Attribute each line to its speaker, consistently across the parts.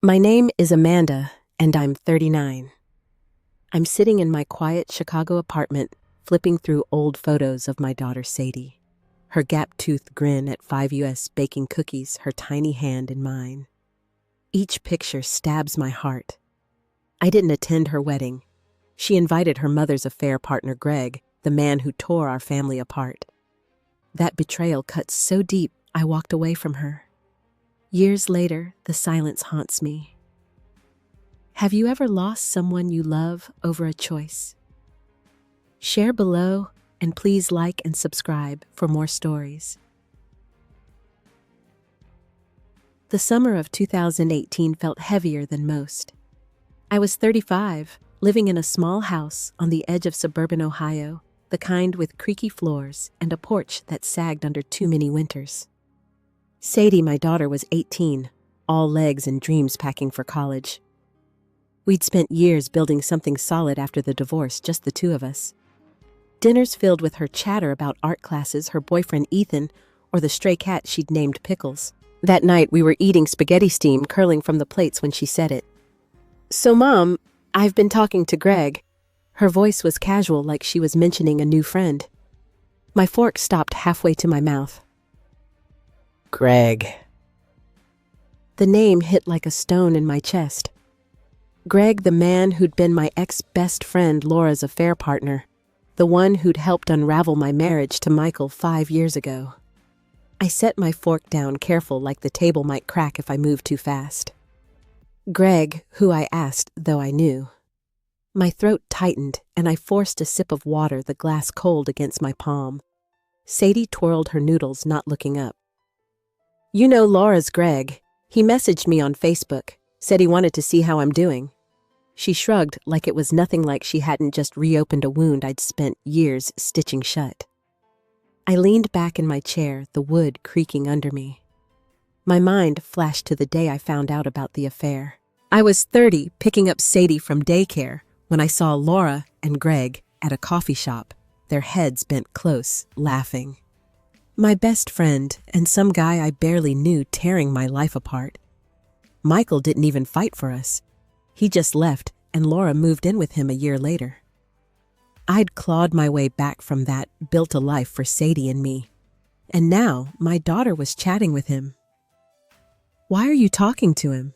Speaker 1: My name is Amanda, and I'm 39. I'm sitting in my quiet Chicago apartment, flipping through old photos of my daughter Sadie. Her gap-toothed grin at 5 US baking cookies, her tiny hand in mine. Each picture stabs my heart. I didn't attend her wedding. She invited her mother's affair partner Greg, the man who tore our family apart. That betrayal cut so deep, I walked away from her. Years later, the silence haunts me. Have you ever lost someone you love over a choice? Share below, and please like and subscribe for more stories. The summer of 2018 felt heavier than most. I was 35, living in a small house on the edge of suburban Ohio, the kind with creaky floors and a porch that sagged under too many winters. Sadie, my daughter, was 18, all legs and dreams packing for college. We'd spent years building something solid after the divorce, just the two of us. Dinners filled with her chatter about art classes, her boyfriend Ethan, or the stray cat she'd named Pickles. That night, we were eating spaghetti steam curling from the plates when she said it. "So, Mom, I've been talking to Greg." Her voice was casual, like she was mentioning a new friend. My fork stopped halfway to my mouth. Greg. The name hit like a stone in my chest. Greg, the man who'd been my ex-best friend Laura's affair partner, the one who'd helped unravel my marriage to Michael 5 years ago. I set my fork down, careful, like the table might crack if I moved too fast. Greg, who I asked, though I knew. My throat tightened, and I forced a sip of water, the glass cold against my palm. Sadie twirled her noodles, not looking up. "You know Laura's Greg. He messaged me on Facebook, said he wanted to see how I'm doing." She shrugged, like it was nothing, like she hadn't just reopened a wound I'd spent years stitching shut. I leaned back in my chair, the wood creaking under me. My mind flashed to the day I found out about the affair. I was 30, picking up Sadie from daycare, when I saw Laura and Greg at a coffee shop, their heads bent close, laughing. My best friend and some guy I barely knew tearing my life apart. Michael didn't even fight for us. He just left, and Laura moved in with him a year later. I'd clawed my way back from that, built a life for Sadie and me. And now my daughter was chatting with him. "Why are you talking to him?"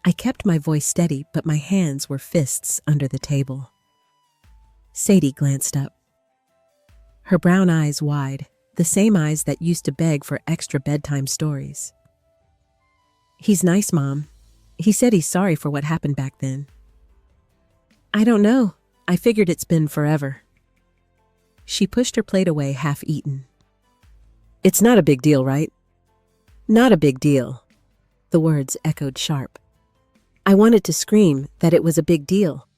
Speaker 1: I kept my voice steady, but my hands were fists under the table. Sadie glanced up. Her brown eyes wide, the same eyes that used to beg for extra bedtime stories. "He's nice, Mom. He said he's sorry for what happened back then." "I don't know. I figured it's been forever." She pushed her plate away, half eaten. "It's not a big deal, right?" "Not a big deal." The words echoed sharp. I wanted to scream that it was a big deal,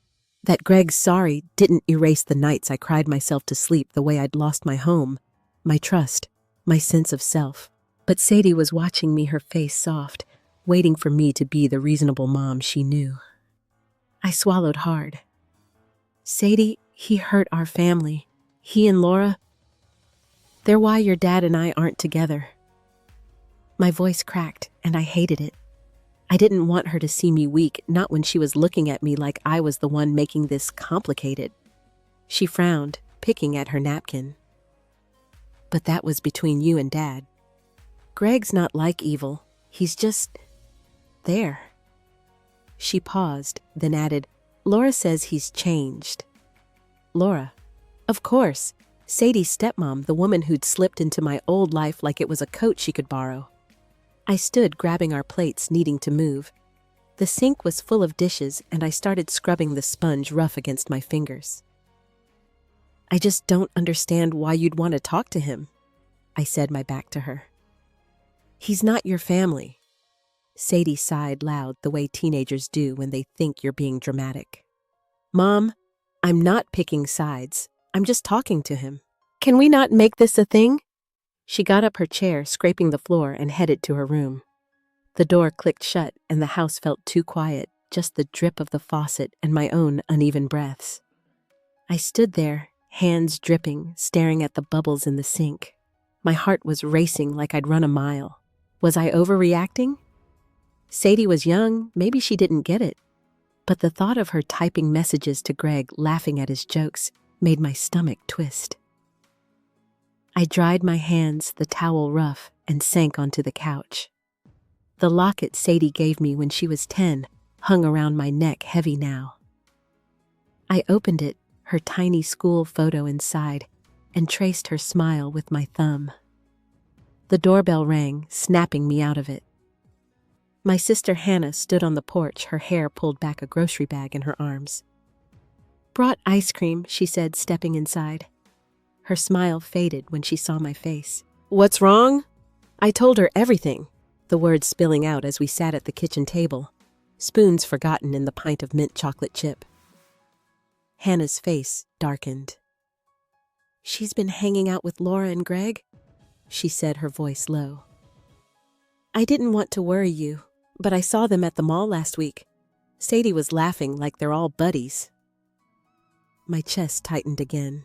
Speaker 1: that Greg's sorry didn't erase the nights I cried myself to sleep, the way I'd lost my home, my trust, my sense of self. But Sadie was watching me, her face soft, waiting for me to be the reasonable mom she knew. I swallowed hard. "Sadie, he hurt our family. He and Laura. They're why your dad and I aren't together." My voice cracked, and I hated it. I didn't want her to see me weak, not when she was looking at me like I was the one making this complicated. She frowned, picking at her napkin. "But that was between you and Dad. Greg's not like evil. He's just there." She paused, then added, "Laura says he's changed." Laura? Of course. Sadie's stepmom, the woman who'd slipped into my old life like it was a coat she could borrow. I stood, grabbing our plates, needing to move. The sink was full of dishes, and I started scrubbing the sponge rough against my fingers. "I just don't understand why you'd want to talk to him," I said, my back to her. "He's not your family." Sadie sighed loud, the way teenagers do when they think you're being dramatic. "Mom, I'm not picking sides. I'm just talking to him. Can we not make this a thing?" She got up her chair, scraping the floor, and headed to her room. The door clicked shut, and the house felt too quiet, just the drip of the faucet and my own uneven breaths. I stood there, hands dripping, staring at the bubbles in the sink. My heart was racing like I'd run a mile. Was I overreacting? Sadie was young, maybe she didn't get it. But the thought of her typing messages to Greg, laughing at his jokes, made my stomach twist. I dried my hands, the towel rough, and sank onto the couch. The locket Sadie gave me when she was 10 hung around my neck heavy now. I opened it, her tiny school photo inside, and traced her smile with my thumb. The doorbell rang, snapping me out of it. My sister Hannah stood on the porch, her hair pulled back, a grocery bag in her arms. "Brought ice cream," she said, stepping inside. Her smile faded when she saw my face. "What's wrong?" I told her everything, the words spilling out as we sat at the kitchen table, spoons forgotten in the pint of mint chocolate chip. Hannah's face darkened. "She's been hanging out with Laura and Greg," she said, her voice low. "I didn't want to worry you, but I saw them at the mall last week. Sadie was laughing like they're all buddies." My chest tightened again.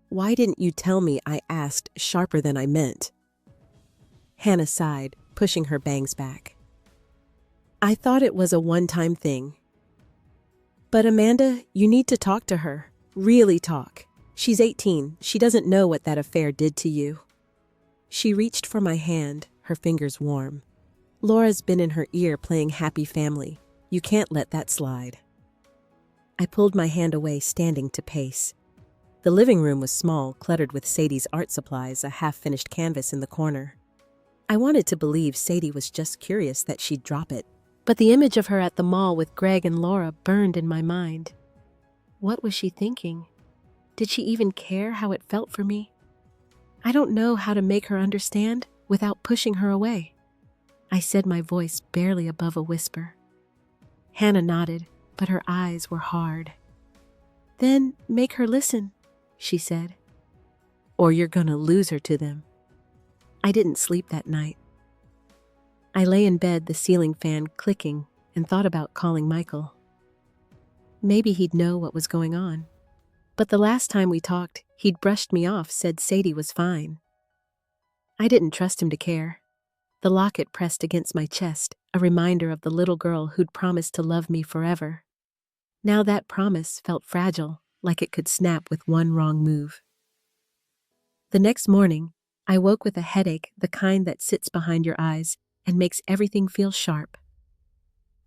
Speaker 1: "Why didn't you tell me?" I asked, sharper than I meant. Hannah sighed, pushing her bangs back. "I thought it was a one-time thing. But Amanda, you need to talk to her. Really talk. She's 18. She doesn't know what that affair did to you." She reached for my hand, her fingers warm. "Laura's been in her ear playing Happy Family. You can't let that slide." I pulled my hand away, standing to pace. The living room was small, cluttered with Sadie's art supplies, a half-finished canvas in the corner. I wanted to believe Sadie was just curious that she'd drop it, but the image of her at the mall with Greg and Laura burned in my mind. What was she thinking? Did she even care how it felt for me? I don't know how to make her understand without pushing her away. I said, my voice barely above a whisper. Hannah nodded, but her eyes were hard. "Then make her listen," she said. "Or you're gonna lose her to them." I didn't sleep that night. I lay in bed, the ceiling fan clicking, and thought about calling Michael. Maybe he'd know what was going on. But the last time we talked, he'd brushed me off, said Sadie was fine. I didn't trust him to care. The locket pressed against my chest, a reminder of the little girl who'd promised to love me forever. Now that promise felt fragile, like it could snap with one wrong move. The next morning, I woke with a headache, the kind that sits behind your eyes and makes everything feel sharp.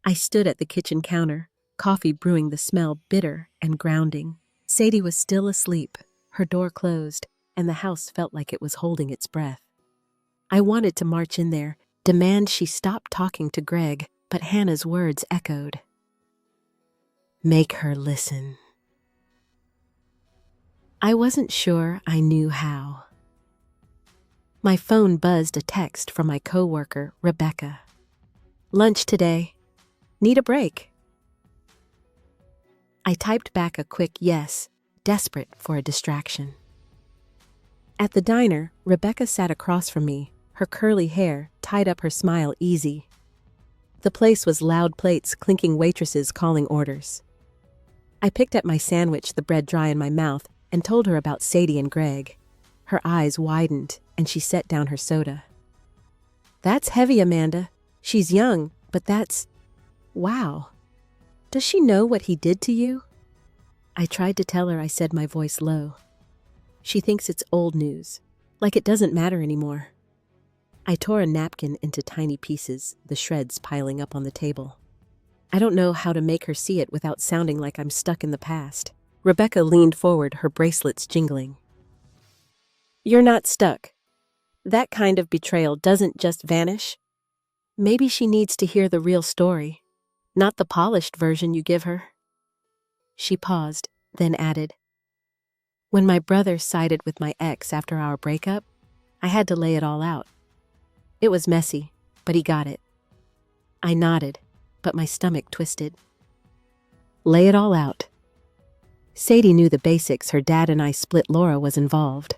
Speaker 1: I stood at the kitchen counter, coffee brewing, the smell bitter and grounding. Sadie was still asleep, her door closed, and the house felt like it was holding its breath. I wanted to march in there, demand she stop talking to Greg, but Hannah's words echoed. "Make her listen." I wasn't sure I knew how. My phone buzzed, a text from my coworker, Rebecca. "Lunch today. Need a break?" I typed back a quick yes, desperate for a distraction. At the diner, Rebecca sat across from me, her curly hair tied up, her smile easy. The place was loud, plates clinking, waitresses calling orders. I picked at my sandwich, the bread dry in my mouth, and told her about Sadie and Greg. Her eyes widened, and she set down her soda. "That's heavy, Amanda. She's young, but that's... Wow. Does she know what he did to you?" I tried to tell her, I said, my voice low. "She thinks it's old news, like it doesn't matter anymore." I tore a napkin into tiny pieces, the shreds piling up on the table. I don't know how to make her see it without sounding like I'm stuck in the past. Rebecca leaned forward, her bracelets jingling. "You're not stuck. That kind of betrayal doesn't just vanish. Maybe she needs to hear the real story, not the polished version you give her." She paused, then added, "When my brother sided with my ex after our breakup, I had to lay it all out. It was messy, but he got it." I nodded, but my stomach twisted. Lay it all out. Sadie knew the basics. Her dad and I split. Laura was involved.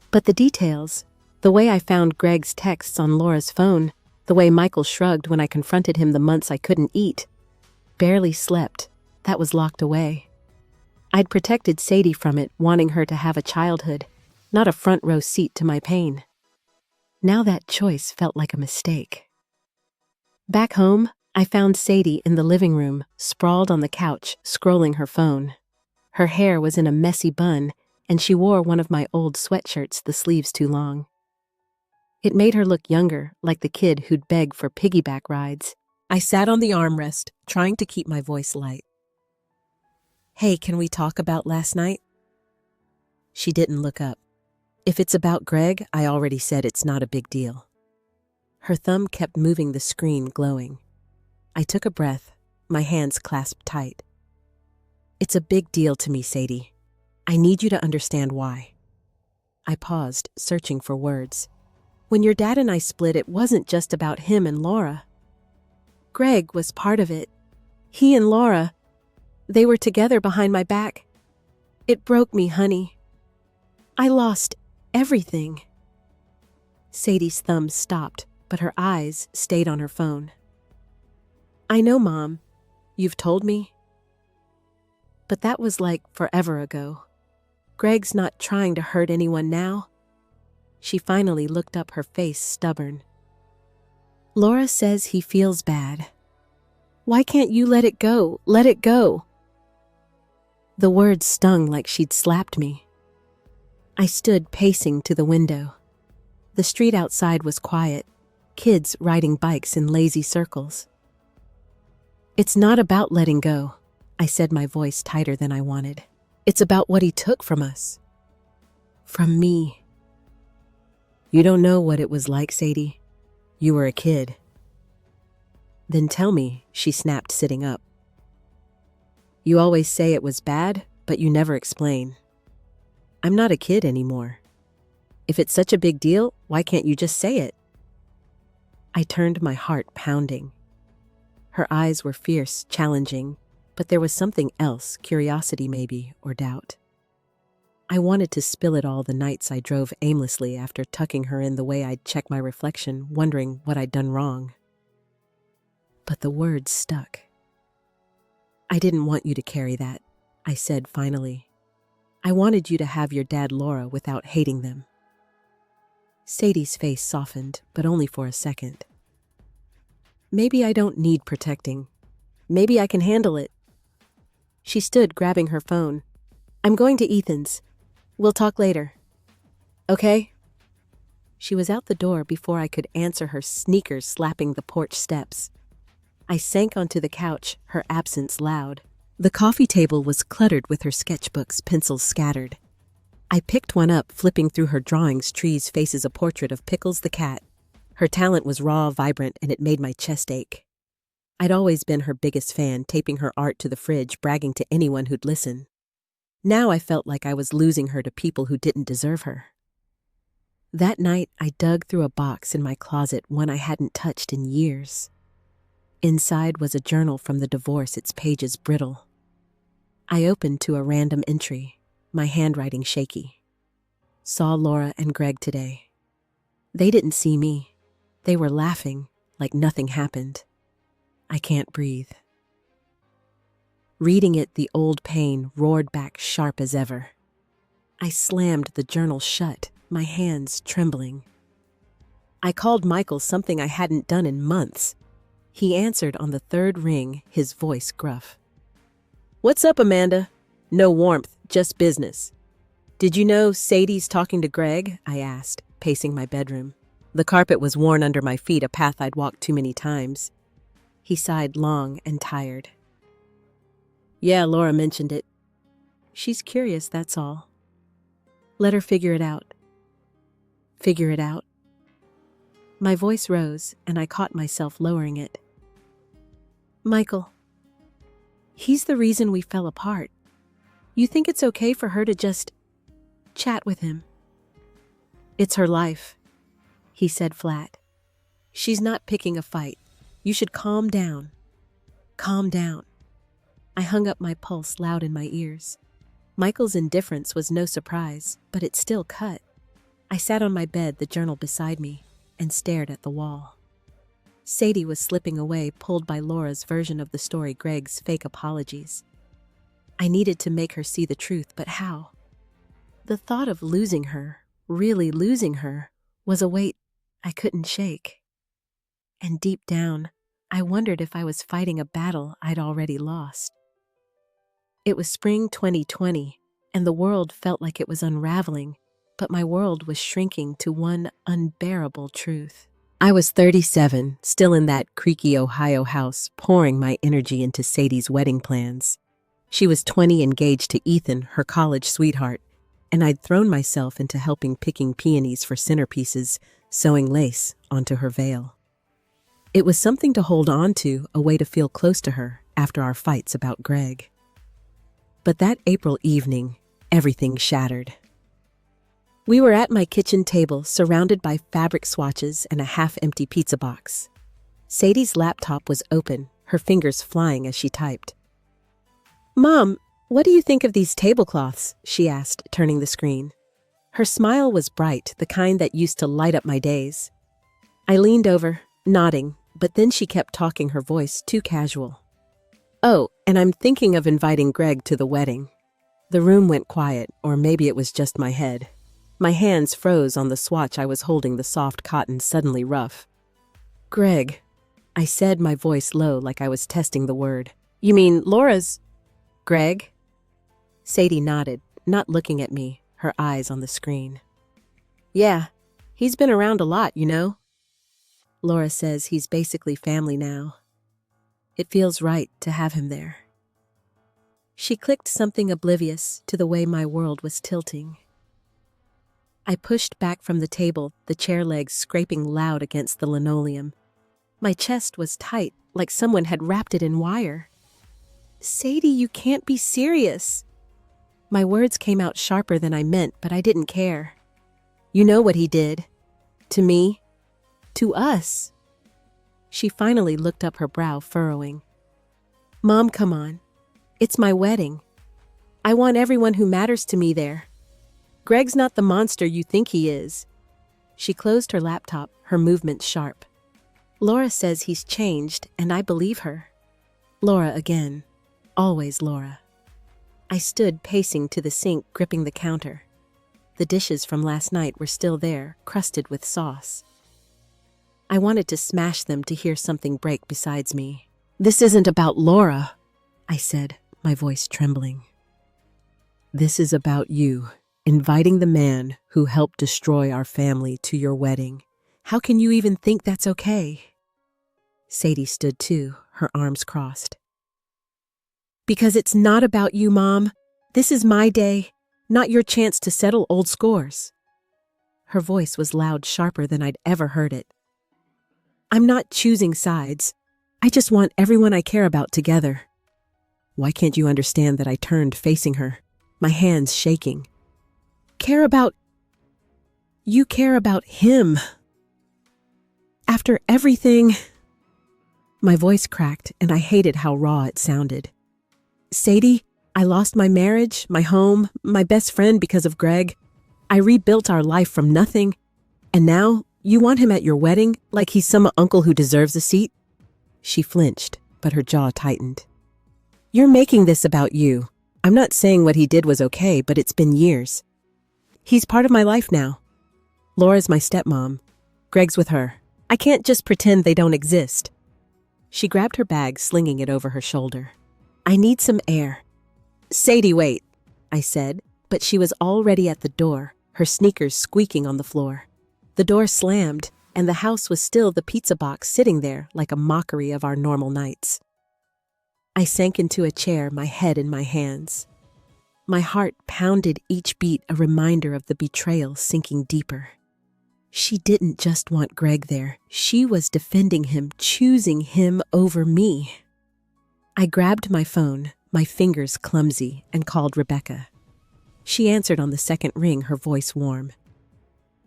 Speaker 1: But the details, the way I found Greg's texts on Laura's phone, the way Michael shrugged when I confronted him, the months I couldn't eat, barely slept, that was locked away. I'd protected Sadie from it, wanting her to have a childhood, not a front row seat to my pain. Now that choice felt like a mistake. Back home, I found Sadie in the living room, sprawled on the couch, scrolling her phone. Her hair was in a messy bun, and she wore one of my old sweatshirts, the sleeves too long. It made her look younger, like the kid who'd beg for piggyback rides. I sat on the armrest, trying to keep my voice light. "Hey, can we talk about last night?" She didn't look up. "If it's about Greg, I already said it's not a big deal." Her thumb kept moving the screen, glowing. I took a breath, my hands clasped tight. "It's a big deal to me, Sadie. I need you to understand why." I paused, searching for words. "When your dad and I split, it wasn't just about him and Laura. Greg was part of it. He and Laura, they were together behind my back. It broke me, honey. I lost everything." Sadie's thumb stopped, but her eyes stayed on her phone. "I know, Mom. You've told me. But that was like forever ago. Greg's not trying to hurt anyone now." She finally looked up, her face stubborn. "Laura says he feels bad. Why can't you let it go? Let it go." The words stung like she'd slapped me. I stood pacing to the window. The street outside was quiet, kids riding bikes in lazy circles. "It's not about letting go," I said, my voice tighter than I wanted. "It's about what he took from us. From me." "You don't know what it was like, Sadie. You were a kid." "Then tell me," she snapped, sitting up. "You always say it was bad, but you never explain. I'm not a kid anymore. If it's such a big deal, why can't you just say it?" I turned, my heart pounding. Her eyes were fierce, challenging, but there was something else, curiosity maybe, or doubt. I wanted to spill it all the nights I drove aimlessly after tucking her in, the way I'd check my reflection, wondering what I'd done wrong. But the words stuck. "I didn't want you to carry that," I said finally. "I wanted you to have your dad, Laura, without hating them." Sadie's face softened, but only for a second. "Maybe I don't need protecting. Maybe I can handle it." She stood, grabbing her phone. "I'm going to Ethan's. We'll talk later. Okay?" She was out the door before I could answer, her sneakers slapping the porch steps. I sank onto the couch, her absence loud. The coffee table was cluttered with her sketchbooks, pencils scattered. I picked one up, flipping through her drawings, trees, faces, a portrait of Pickles the cat. Her talent was raw, vibrant, and it made my chest ache. I'd always been her biggest fan, taping her art to the fridge, bragging to anyone who'd listen. Now I felt like I was losing her to people who didn't deserve her. That night, I dug through a box in my closet, one I hadn't touched in years. Inside was a journal from the divorce, its pages brittle. I opened to a random entry, my handwriting shaky. "Saw Laura and Greg today. They didn't see me. They were laughing like nothing happened. I can't breathe." Reading it, the old pain roared back sharp as ever. I slammed the journal shut, my hands trembling. I called Michael, something I hadn't done in months. He answered on the third ring, his voice gruff. "What's up, Amanda?" No warmth, just business. "Did you know Sadie's talking to Greg?" I asked, pacing my bedroom. The carpet was worn under my feet, a path I'd walked too many times. He sighed, long and tired. "Yeah, Laura mentioned it. She's curious, that's all. Let her figure it out." "Figure it out?" My voice rose, and I caught myself lowering it. "Michael, he's the reason we fell apart. You think it's okay for her to just chat with him?" "It's her life," he said flat. "She's not picking a fight. You should calm down. Calm down." I hung up, my pulse loud in my ears. Michael's indifference was no surprise, but it still cut. I sat on my bed, the journal beside me, and stared at the wall. Sadie was slipping away, pulled by Laura's version of the story, Greg's fake apologies. I needed to make her see the truth, but how? The thought of losing her, really losing her, was a weight I couldn't shake. And deep down, I wondered if I was fighting a battle I'd already lost. It was spring 2020, and the world felt like it was unraveling, but my world was shrinking to one unbearable truth. I was 37, still in that creaky Ohio house, pouring my energy into Sadie's wedding plans. She was 20, engaged to Ethan, her college sweetheart, and I'd thrown myself into helping picking peonies for centerpieces, sewing lace onto her veil. It was something to hold on to, a way to feel close to her after our fights about Greg. But that April evening, everything shattered. We were at my kitchen table, surrounded by fabric swatches and a half-empty pizza box. Sadie's laptop was open, her fingers flying as she typed. "Mom, what do you think of these tablecloths?" she asked, turning the screen. Her smile was bright, the kind that used to light up my days. I leaned over, nodding, but then she kept talking, her voice too casual. "Oh, and I'm thinking of inviting Greg to the wedding." The room went quiet, or maybe it was just my head. My hands froze on the swatch I was holding, the soft cotton suddenly rough. "Greg," I said, my voice low like I was testing the word. "You mean Laura's Greg?" Sadie nodded, not looking at me, her eyes on the screen. "Yeah, he's been around a lot, you know. Laura says he's basically family now. It feels right to have him there." She clicked something oblivious to the way my world was tilting. I pushed back from the table, the chair legs scraping loud against the linoleum. My chest was tight, like someone had wrapped it in wire. "Sadie, you can't be serious." My words came out sharper than I meant, but I didn't care. "You know what he did. To me. To us." She finally looked up, her brow furrowing. "Mom, come on. It's my wedding. I want everyone who matters to me there. Greg's not the monster you think he is." She closed her laptop, her movements sharp. "Laura says he's changed, and I believe her." Laura again. Always Laura. I stood pacing to the sink, gripping the counter. The dishes from last night were still there, crusted with sauce. I wanted to smash them to hear something break besides me. "This isn't about Laura," I said, my voice trembling. "This is about you, inviting the man who helped destroy our family to your wedding. How can you even think that's okay?" Sadie stood too, her arms crossed. "Because it's not about you, Mom. This is my day, not your chance to settle old scores." Her voice was loud, sharper than I'd ever heard it. "I'm not choosing sides. I just want everyone I care about together." Why can't you understand that I turned, facing her, my hands shaking? You care about him. After everything. My voice cracked, and I hated how raw it sounded. "Sadie, I lost my marriage, my home, my best friend because of Greg. I rebuilt our life from nothing. And now, you want him at your wedding, like he's some uncle who deserves a seat?" She flinched, but her jaw tightened. "You're making this about you. I'm not saying what he did was okay, but it's been years. He's part of my life now. Laura's my stepmom. Greg's with her. I can't just pretend they don't exist." She grabbed her bag, slinging it over her shoulder. "I need some air." "Sadie, wait," I said, but she was already at the door, her sneakers squeaking on the floor. The door slammed, and the house was still, the pizza box sitting there like a mockery of our normal nights. I sank into a chair, my head in my hands. My heart pounded each beat, a reminder of the betrayal sinking deeper. She didn't just want Greg there. She was defending him, choosing him over me. I grabbed my phone, my fingers clumsy, and called Rebecca. She answered on the second ring, her voice warm.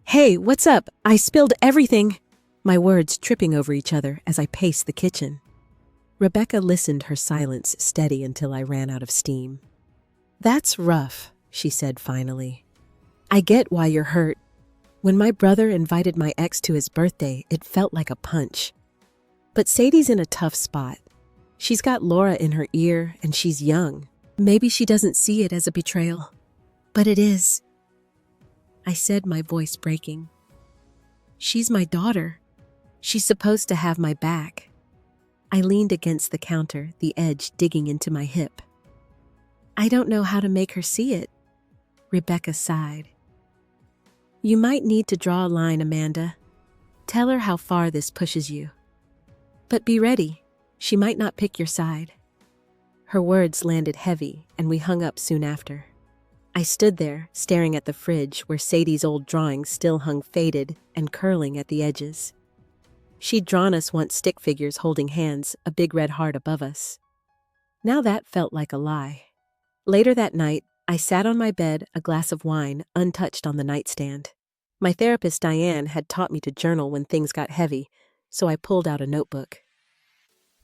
Speaker 1: "Hey, what's up? I spilled everything," my words tripping over each other as I paced the kitchen. Rebecca listened, her silence steady until I ran out of steam. "That's rough," she said finally. "I get why you're hurt. When my brother invited my ex to his birthday, it felt like a punch. But Sadie's in a tough spot. She's got Laura in her ear, and she's young. Maybe she doesn't see it as a betrayal. But it is," I said, my voice breaking. "She's my daughter. She's supposed to have my back." I leaned against the counter, the edge digging into my hip. I don't know how to make her see it, Rebecca sighed. You might need to draw a line, Amanda. Tell her how far this pushes you. But be ready, she might not pick your side. Her words landed heavy, and we hung up soon after. I stood there, staring at the fridge where Sadie's old drawings still hung faded and curling at the edges. She'd drawn us once stick figures holding hands, a big red heart above us. Now that felt like a lie. Later that night, I sat on my bed, a glass of wine untouched on the nightstand. My therapist Diane had taught me to journal when things got heavy, so I pulled out a notebook.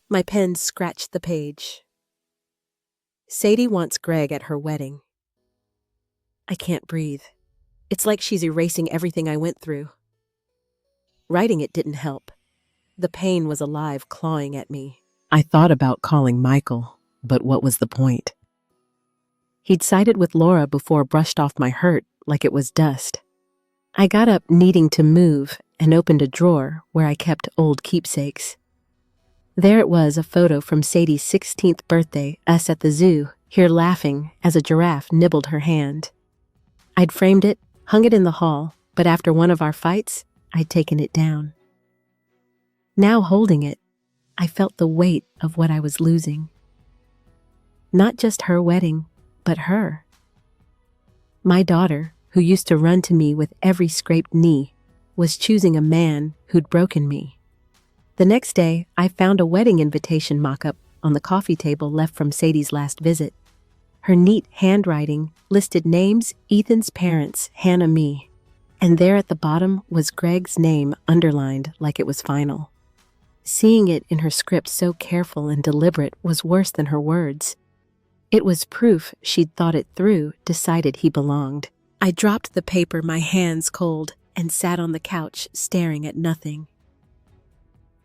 Speaker 1: My pen scratched the page. Sadie wants Greg at her wedding. I can't breathe. It's like she's erasing everything I went through. Writing it didn't help. The pain was alive, clawing at me. I thought about calling Michael, but what was the point? He'd sided with Laura before brushed off my hurt like it was dust. I got up needing to move and opened a drawer where I kept old keepsakes. There it was, a photo from Sadie's 16th birthday, us at the zoo, here laughing as a giraffe nibbled her hand. I'd framed it, hung it in the hall, but after one of our fights, I'd taken it down. Now holding it, I felt the weight of what I was losing. Not just her wedding, but her. My daughter, who used to run to me with every scraped knee, was choosing a man who'd broken me. The next day, I found a wedding invitation mock-up on the coffee table left from Sadie's last visit. Her neat handwriting listed names: Ethan's parents, Hannah, me. And there at the bottom was Greg's name underlined like it was final. Seeing it in her script so careful and deliberate was worse than her words. It was proof she'd thought it through, decided he belonged. I dropped the paper, my hands cold, and sat on the couch staring at nothing.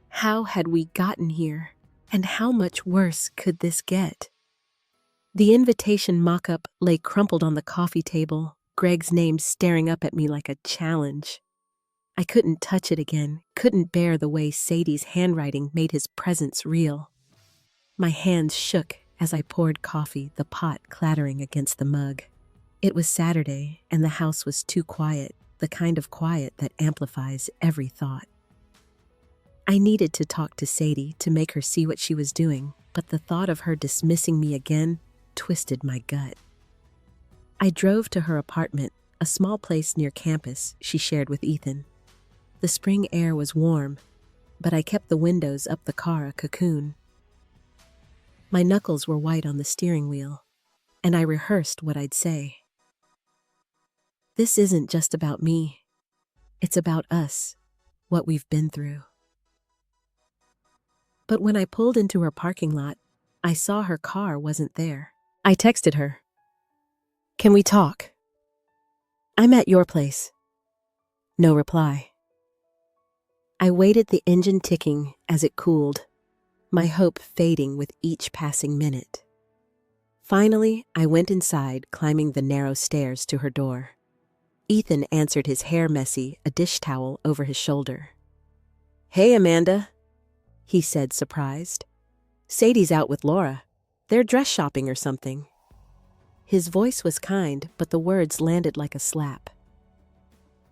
Speaker 1: How had we gotten here? And how much worse could this get? The invitation mock-up lay crumpled on the coffee table, Greg's name staring up at me like a challenge. I couldn't touch it again, couldn't bear the way Sadie's handwriting made his presence real. My hands shook as I poured coffee, the pot clattering against the mug. It was Saturday, and the house was too quiet, the kind of quiet that amplifies every thought. I needed to talk to Sadie to make her see what she was doing, but the thought of her dismissing me again twisted my gut. I drove to her apartment, a small place near campus she shared with Ethan. The spring air was warm, but I kept the windows up the car a cocoon. My knuckles were white on the steering wheel, and I rehearsed what I'd say. This isn't just about me. It's about us, what we've been through. But when I pulled into her parking lot, I saw her car wasn't there. I texted her. Can we talk? I'm at your place. No reply. I waited, the engine ticking as it cooled, my hope fading with each passing minute. Finally, I went inside, climbing the narrow stairs to her door. Ethan answered, his hair messy, a dish towel over his shoulder. Hey, Amanda, he said, surprised. Sadie's out with Laura. They're dress shopping or something. His voice was kind, but the words landed like a slap.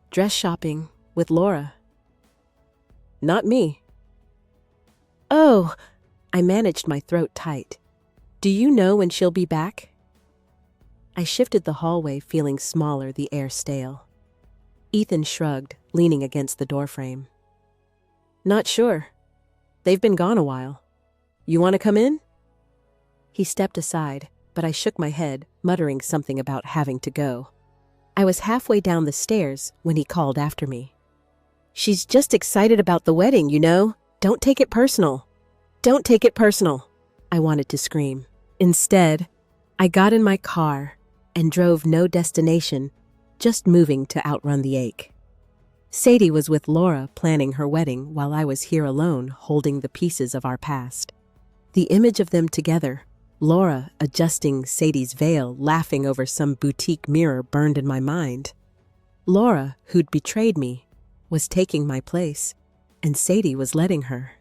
Speaker 1: Dress shopping with Laura. Not me. Oh, I managed my throat tight. Do you know when she'll be back? I shifted the hallway, feeling smaller, the air stale. Ethan shrugged, leaning against the doorframe. Not sure. They've been gone a while. You want to come in? He stepped aside, but I shook my head, muttering something about having to go. I was halfway down the stairs when he called after me. She's just excited about the wedding, you know. Don't take it personal. Don't take it personal, I wanted to scream. Instead, I got in my car and drove no destination, just moving to outrun the ache. Sadie was with Laura planning her wedding while I was here alone holding the pieces of our past. The image of them together, Laura adjusting Sadie's veil, laughing over some boutique mirror, burned in my mind. Laura, who'd betrayed me, was taking my place, and Sadie was letting her.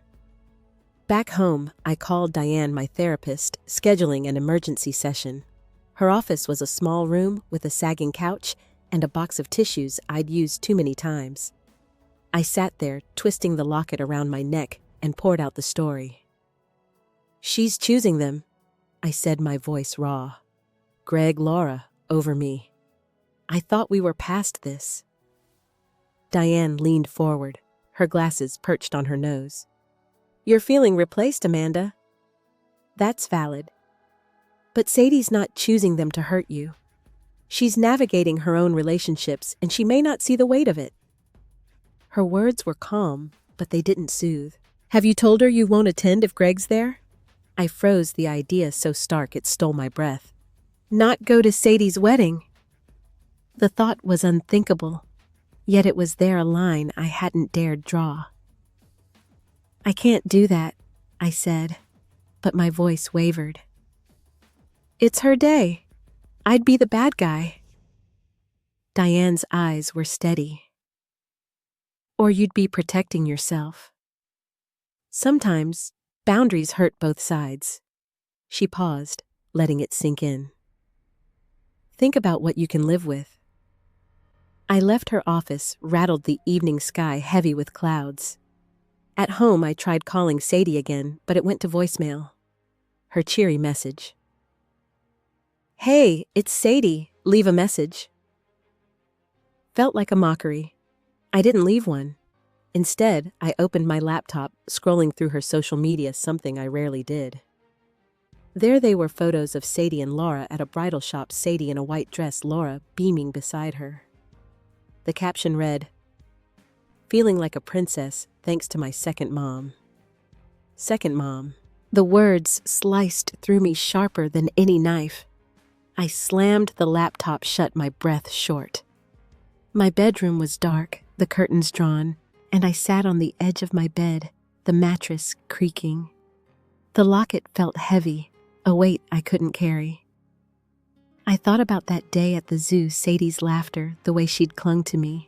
Speaker 1: Back home, I called Diane, my therapist, scheduling an emergency session. Her office was a small room with a sagging couch and a box of tissues I'd used too many times. I sat there, twisting the locket around my neck, and poured out the story. "She's choosing them," I said, my voice raw. "Greg, Laura, over me. I thought we were past this." Diane leaned forward, her glasses perched on her nose. "You're feeling replaced, Amanda." "That's valid. But Sadie's not choosing them to hurt you. She's navigating her own relationships, and she may not see the weight of it." Her words were calm, but they didn't soothe. "Have you told her you won't attend if Greg's there?" I froze, the idea so stark it stole my breath. Not go to Sadie's wedding? The thought was unthinkable, yet it was there, a line I hadn't dared draw. "I can't do that," I said, but my voice wavered. "It's her day. I'd be the bad guy." Diane's eyes were steady. "Or you'd be protecting yourself. Sometimes boundaries hurt both sides." She paused, letting it sink in. "Think about what you can live with." I left her office, rattled, the evening sky heavy with clouds. At home, I tried calling Sadie again, but it went to voicemail. Her cheery message: "Hey, it's Sadie. Leave a message." Felt like a mockery. I didn't leave one. Instead, I opened my laptop, scrolling through her social media, something I rarely did. There they were, photos of Sadie and Laura at a bridal shop, Sadie in a white dress, Laura beaming beside her. The caption read, "Feeling like a princess thanks to my second mom." Second mom. The words sliced through me sharper than any knife. I slammed the laptop shut, my breath short. My bedroom was dark, the curtains drawn, and I sat on the edge of my bed, the mattress creaking. The locket felt heavy, a weight I couldn't carry. I thought about that day at the zoo, Sadie's laughter, the way she'd clung to me.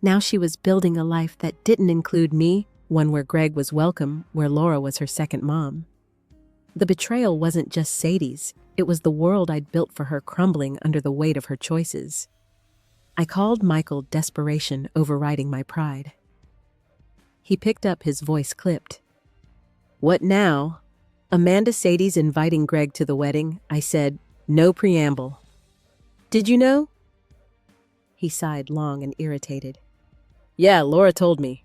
Speaker 1: Now she was building a life that didn't include me, one where Greg was welcome, where Laura was her second mom. The betrayal wasn't just Sadie's, it was the world I'd built for her crumbling under the weight of her choices. I called Michael, desperation overriding my pride. He picked up, his voice clipped. "What now?" "Amanda, Sadie's inviting Greg to the wedding," I said, no preamble. "Did you know?" He sighed long and irritated. "Yeah, Laura told me.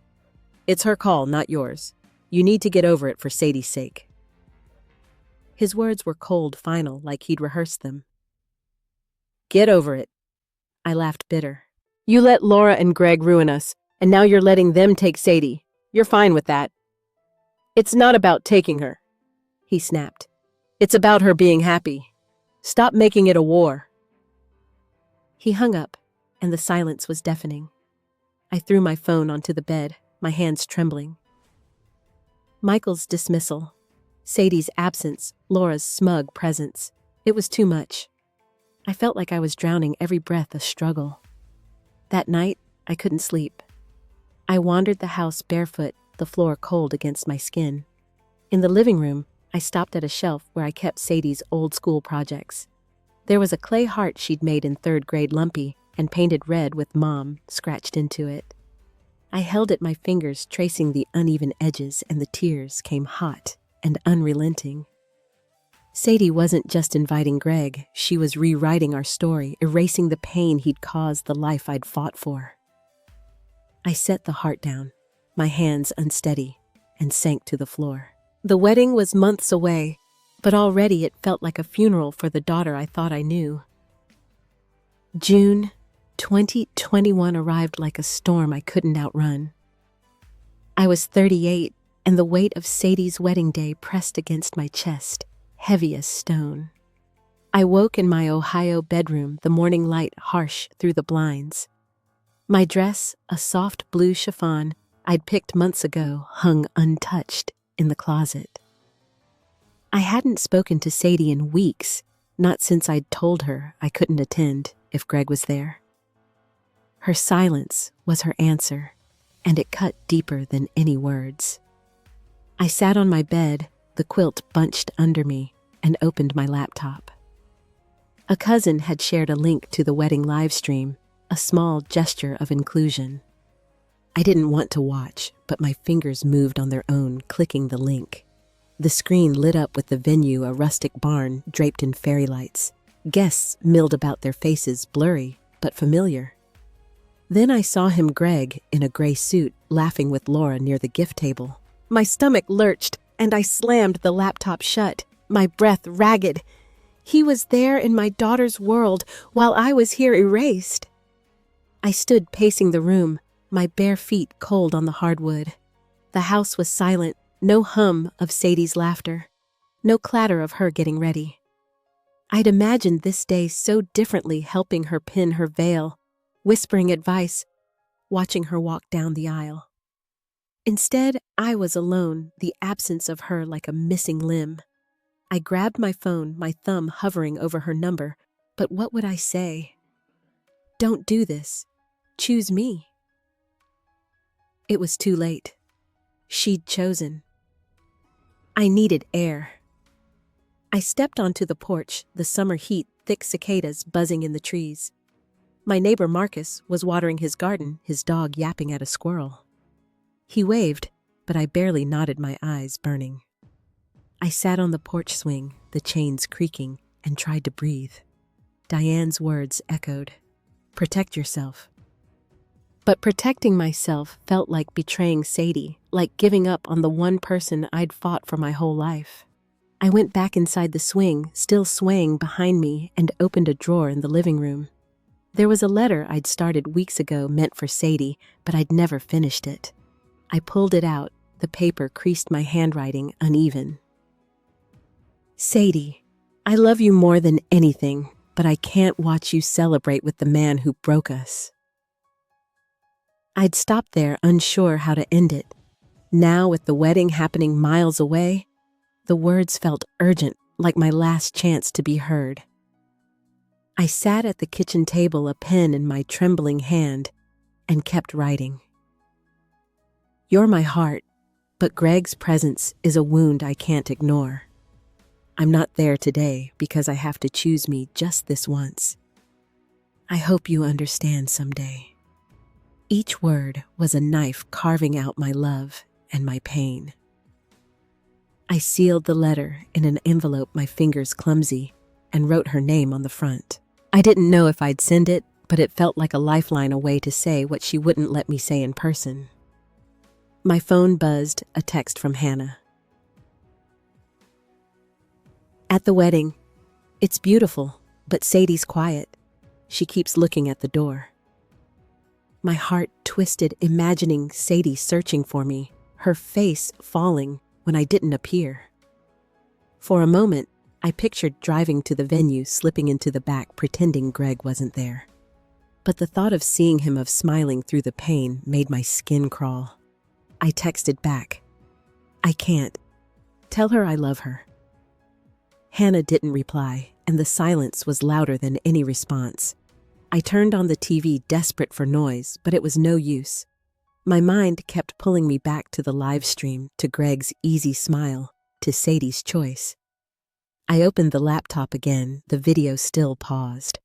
Speaker 1: It's her call, not yours. You need to get over it for Sadie's sake." His words were cold, final, like he'd rehearsed them. "Get over it." I laughed, bitter. "You let Laura and Greg ruin us, and now you're letting them take Sadie. You're fine with that." "It's not about taking her," he snapped. "It's about her being happy. Stop making it a war." He hung up, and the silence was deafening. I threw my phone onto the bed, my hands trembling. Michael's dismissal, Sadie's absence, Laura's smug presence. It was too much. I felt like I was drowning, every breath a struggle. That night, I couldn't sleep. I wandered the house barefoot, the floor cold against my skin. In the living room, I stopped at a shelf where I kept Sadie's old school projects. There was a clay heart she'd made in 3rd grade, lumpy and painted red with Mom scratched into it. I held it, my fingers tracing the uneven edges, and the tears came hot and unrelenting. Sadie wasn't just inviting Greg, she was rewriting our story, erasing the pain he'd caused, the life I'd fought for. I set the heart down, my hands unsteady, and sank to the floor. The wedding was months away, but already it felt like a funeral for the daughter I thought I knew. June 2021 arrived like a storm I couldn't outrun. I was 38, and the weight of Sadie's wedding day pressed against my chest, heavy as stone. I woke in my Ohio bedroom, the morning light harsh through the blinds. My dress, a soft blue chiffon I'd picked months ago, hung untouched in the closet. I hadn't spoken to Sadie in weeks, not since I'd told her I couldn't attend if Greg was there. Her silence was her answer, and it cut deeper than any words. I sat on my bed, the quilt bunched under me, and opened my laptop. A cousin had shared a link to the wedding live stream, a small gesture of inclusion. I didn't want to watch, but my fingers moved on their own, clicking the link. The screen lit up with the venue, a rustic barn draped in fairy lights. Guests milled about, their faces blurry but familiar. Then I saw him, Greg, in a gray suit, laughing with Laura near the gift table. My stomach lurched, and I slammed the laptop shut, my breath ragged. He was there in my daughter's world, while I was here erased. I stood pacing the room, my bare feet cold on the hardwood. The house was silent, no hum of Sadie's laughter, no clatter of her getting ready. I'd imagined this day so differently, helping her pin her veil, whispering advice, watching her walk down the aisle. Instead, I was alone, the absence of her like a missing limb. I grabbed my phone, my thumb hovering over her number, but what would I say? Don't do this. Choose me. It was too late. She'd chosen. I needed air. I stepped onto the porch, the summer heat, thick cicadas buzzing in the trees. My neighbor Marcus was watering his garden, his dog yapping at a squirrel. He waved, but I barely nodded, my eyes burning. I sat on the porch swing, the chains creaking, and tried to breathe. Diane's words echoed, "Protect yourself." But protecting myself felt like betraying Sadie, like giving up on the one person I'd fought for my whole life. I went back inside the swing, still swaying behind me, and opened a drawer in the living room. There was a letter I'd started weeks ago meant for Sadie, but I'd never finished it. I pulled it out, the paper creased, my handwriting uneven. Sadie, I love you more than anything, but I can't watch you celebrate with the man who broke us. I'd stopped there, unsure how to end it. Now, with the wedding happening miles away, the words felt urgent, like my last chance to be heard. I sat at the kitchen table, a pen in my trembling hand, and kept writing. You're my heart, but Greg's presence is a wound I can't ignore. I'm not there today because I have to choose me just this once. I hope you understand someday. Each word was a knife carving out my love and my pain. I sealed the letter in an envelope, my fingers clumsy, and wrote her name on the front. I didn't know if I'd send it, but it felt like a lifeline, a way to say what she wouldn't let me say in person. My phone buzzed, a text from Hannah. At the wedding, it's beautiful, but Sadie's quiet. She keeps looking at the door. My heart twisted, imagining Sadie searching for me, her face falling when I didn't appear. For a moment, I pictured driving to the venue, slipping into the back, pretending Greg wasn't there. But the thought of seeing him, of smiling through the pain, made my skin crawl. I texted back, I can't. Tell her I love her. Hannah didn't reply, and the silence was louder than any response. I turned on the TV, desperate for noise, but it was no use. My mind kept pulling me back to the live stream, to Greg's easy smile, to Sadie's choice. I opened the laptop again, the video still paused.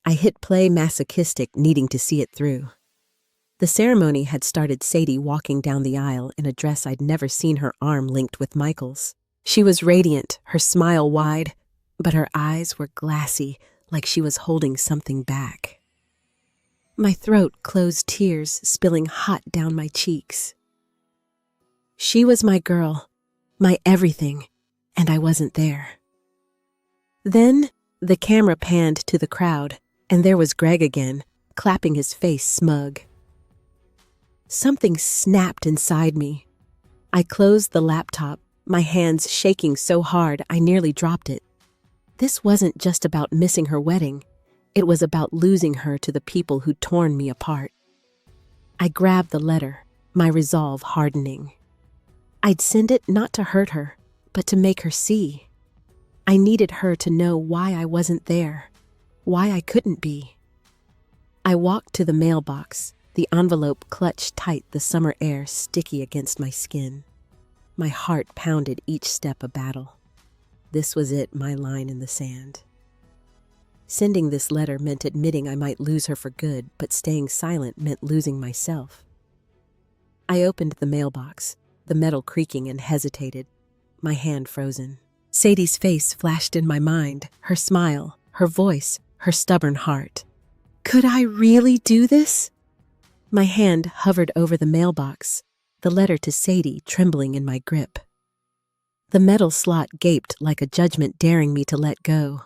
Speaker 1: I hit play, masochistic, needing to see it through. The ceremony had started, Sadie walking down the aisle in a dress I'd never seen, her arm linked with Michael's. She was radiant, her smile wide, but her eyes were glassy, like she was holding something back. My throat closed, tears spilling hot down my cheeks. She was my girl, my everything, and I wasn't there. Then the camera panned to the crowd, and there was Greg again, clapping, his face smug. Something snapped inside me. I closed the laptop, my hands shaking so hard I nearly dropped it. This wasn't just about missing her wedding. It was about losing her to the people who'd torn me apart. I grabbed the letter, my resolve hardening. I'd send it not to hurt her, but to make her see. I needed her to know why I wasn't there, why I couldn't be. I walked to the mailbox, the envelope clutched tight, the summer air sticky against my skin. My heart pounded each step a battle. This was it, my line in the sand. Sending this letter meant admitting I might lose her for good, but staying silent meant losing myself. I opened the mailbox, the metal creaking, and hesitated, my hand frozen. Sadie's face flashed in my mind, her smile, her voice, her stubborn heart. Could I really do this? My hand hovered over the mailbox, the letter to Sadie trembling in my grip. The metal slot gaped like a judgment daring me to let go.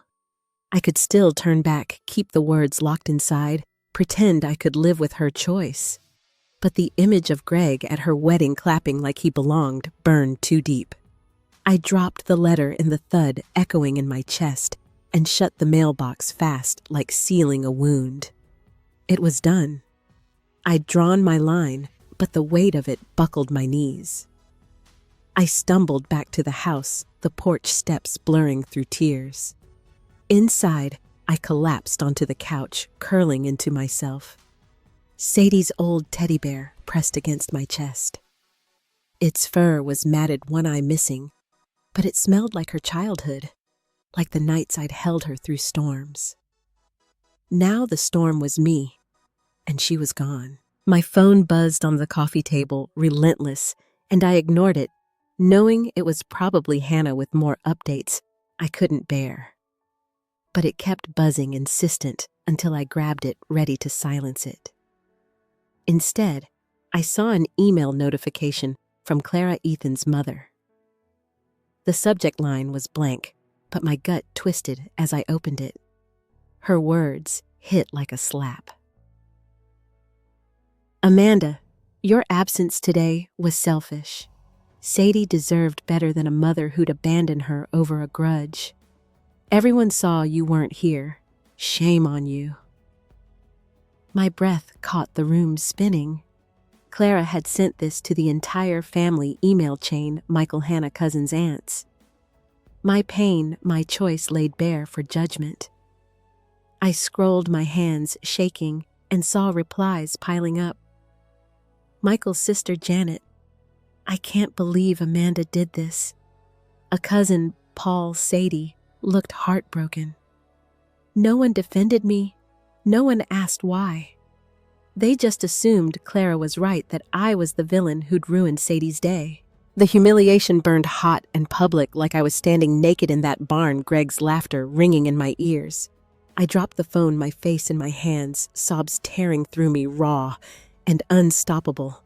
Speaker 1: I could still turn back, keep the words locked inside, pretend I could live with her choice. But the image of Greg at her wedding clapping like he belonged burned too deep. I dropped the letter in the thud echoing in my chest and shut the mailbox fast like sealing a wound. It was done. I'd drawn my line, but the weight of it buckled my knees. I stumbled back to the house, the porch steps blurring through tears. Inside, I collapsed onto the couch, curling into myself. Sadie's old teddy bear pressed against my chest. Its fur was matted, one eye missing, but it smelled like her childhood, like the nights I'd held her through storms. Now the storm was me, and she was gone. My phone buzzed on the coffee table, relentless, and I ignored it, knowing it was probably Hannah with more updates I couldn't bear. But it kept buzzing, insistent, until I grabbed it, ready to silence it. Instead, I saw an email notification from Clara Ethan's mother. The subject line was blank, but my gut twisted as I opened it. Her words hit like a slap. Amanda, your absence today was selfish. Sadie deserved better than a mother who'd abandon her over a grudge. Everyone saw you weren't here. Shame on you. My breath caught the room spinning. Clara had sent this to the entire family email chain, Michael Hannah Cousins' aunts. My pain, my choice laid bare for judgment. I scrolled, my hands shaking, and saw replies piling up. Michael's sister Janet. I can't believe Amanda did this. A cousin, Paul, Sadie, looked heartbroken. No one defended me. No one asked why. They just assumed Clara was right, that I was the villain who'd ruined Sadie's day. The humiliation burned hot and public, like I was standing naked in that barn, Greg's laughter ringing in my ears. I dropped the phone, my face in my hands, sobs tearing through me, raw and unstoppable.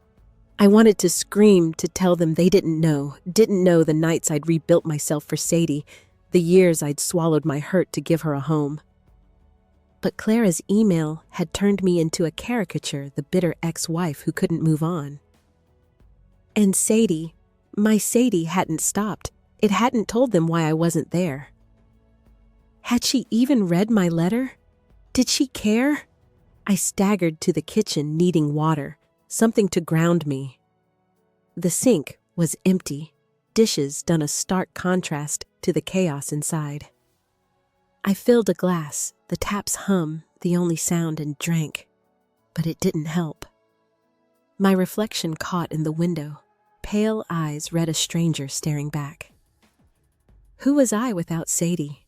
Speaker 1: I wanted to scream, to tell them they didn't know the nights I'd rebuilt myself for Sadie, the years I'd swallowed my hurt to give her a home. But Clara's email had turned me into a caricature, the bitter ex-wife who couldn't move on. And Sadie, my Sadie, hadn't stopped. It hadn't told them why I wasn't there. Had she even read my letter? Did she care? I staggered to the kitchen, needing water, something to ground me. The sink was empty, dishes done a stark contrast to the chaos inside. I filled a glass, the tap's hum, the only sound, and drank. But it didn't help. My reflection caught in the window. Pale eyes read a stranger staring back. Who was I without Sadie?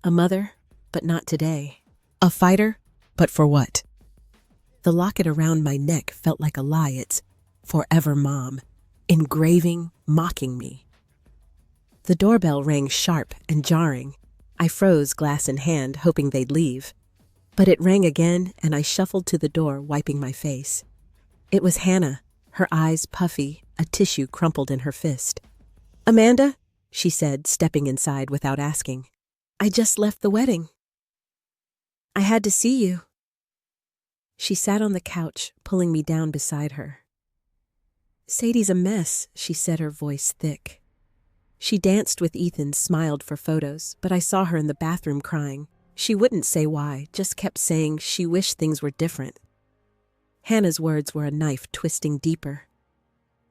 Speaker 1: A mother, but not today. A fighter, but for what? The locket around my neck felt like a lie. It's "Forever Mom," engraving, mocking me. The doorbell rang sharp and jarring. I froze, glass in hand, hoping they'd leave. But it rang again, and I shuffled to the door, wiping my face. It was Hannah, her eyes puffy, a tissue crumpled in her fist. "Amanda," she said, stepping inside without asking. "I just left the wedding. I had to see you." She sat on the couch, pulling me down beside her. "Sadie's a mess," she said, her voice thick. She danced with Ethan, smiled for photos, but I saw her in the bathroom crying. She wouldn't say why, just kept saying she wished things were different. Hannah's words were a knife twisting deeper.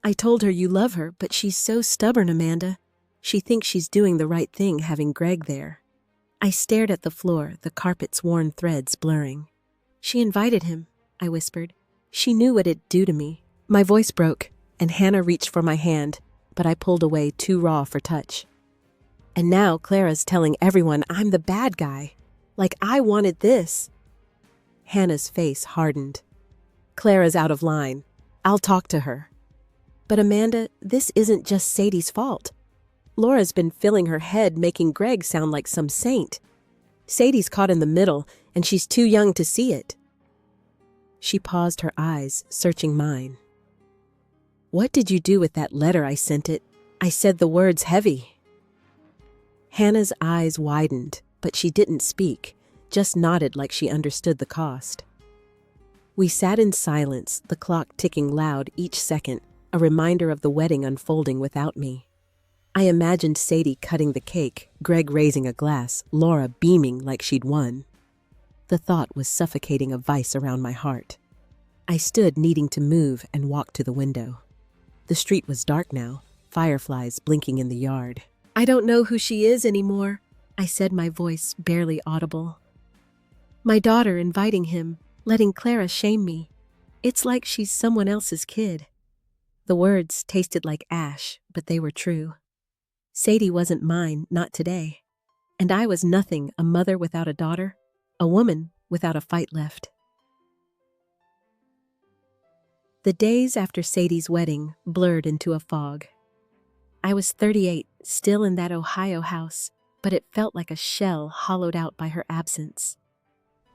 Speaker 1: "I told her you love her, but she's so stubborn, Amanda. She thinks she's doing the right thing having Greg there." I stared at the floor, the carpet's worn threads blurring. "She invited him," I whispered. "She knew what it'd do to me." My voice broke, and Hannah reached for my hand, but I pulled away too raw for touch. And now Clara's telling everyone I'm the bad guy. Like I wanted this. Hannah's face hardened. Clara's out of line. I'll talk to her. But Amanda, this isn't just Sadie's fault. Laura's been filling her head, making Greg sound like some saint. Sadie's caught in the middle, and she's too young to see it. She paused, her eyes searching mine. What did you do with that letter I sent it? I said the words heavy. Hannah's eyes widened, but she didn't speak, just nodded like she understood the cost. We sat in silence, the clock ticking loud each second, a reminder of the wedding unfolding without me. I imagined Sadie cutting the cake, Greg raising a glass, Laura beaming like she'd won. The thought was suffocating a vice around my heart. I stood needing to move and walked to the window. The street was dark now, fireflies blinking in the yard. I don't know who she is anymore, I said, my voice barely audible. My daughter inviting him, letting Clara shame me. It's like she's someone else's kid. The words tasted like ash, but they were true. Sadie wasn't mine, not today. And I was nothing, a mother without a daughter, a woman without a fight left. The days after Sadie's wedding blurred into a fog. I was 38, still in that Ohio house, but it felt like a shell hollowed out by her absence.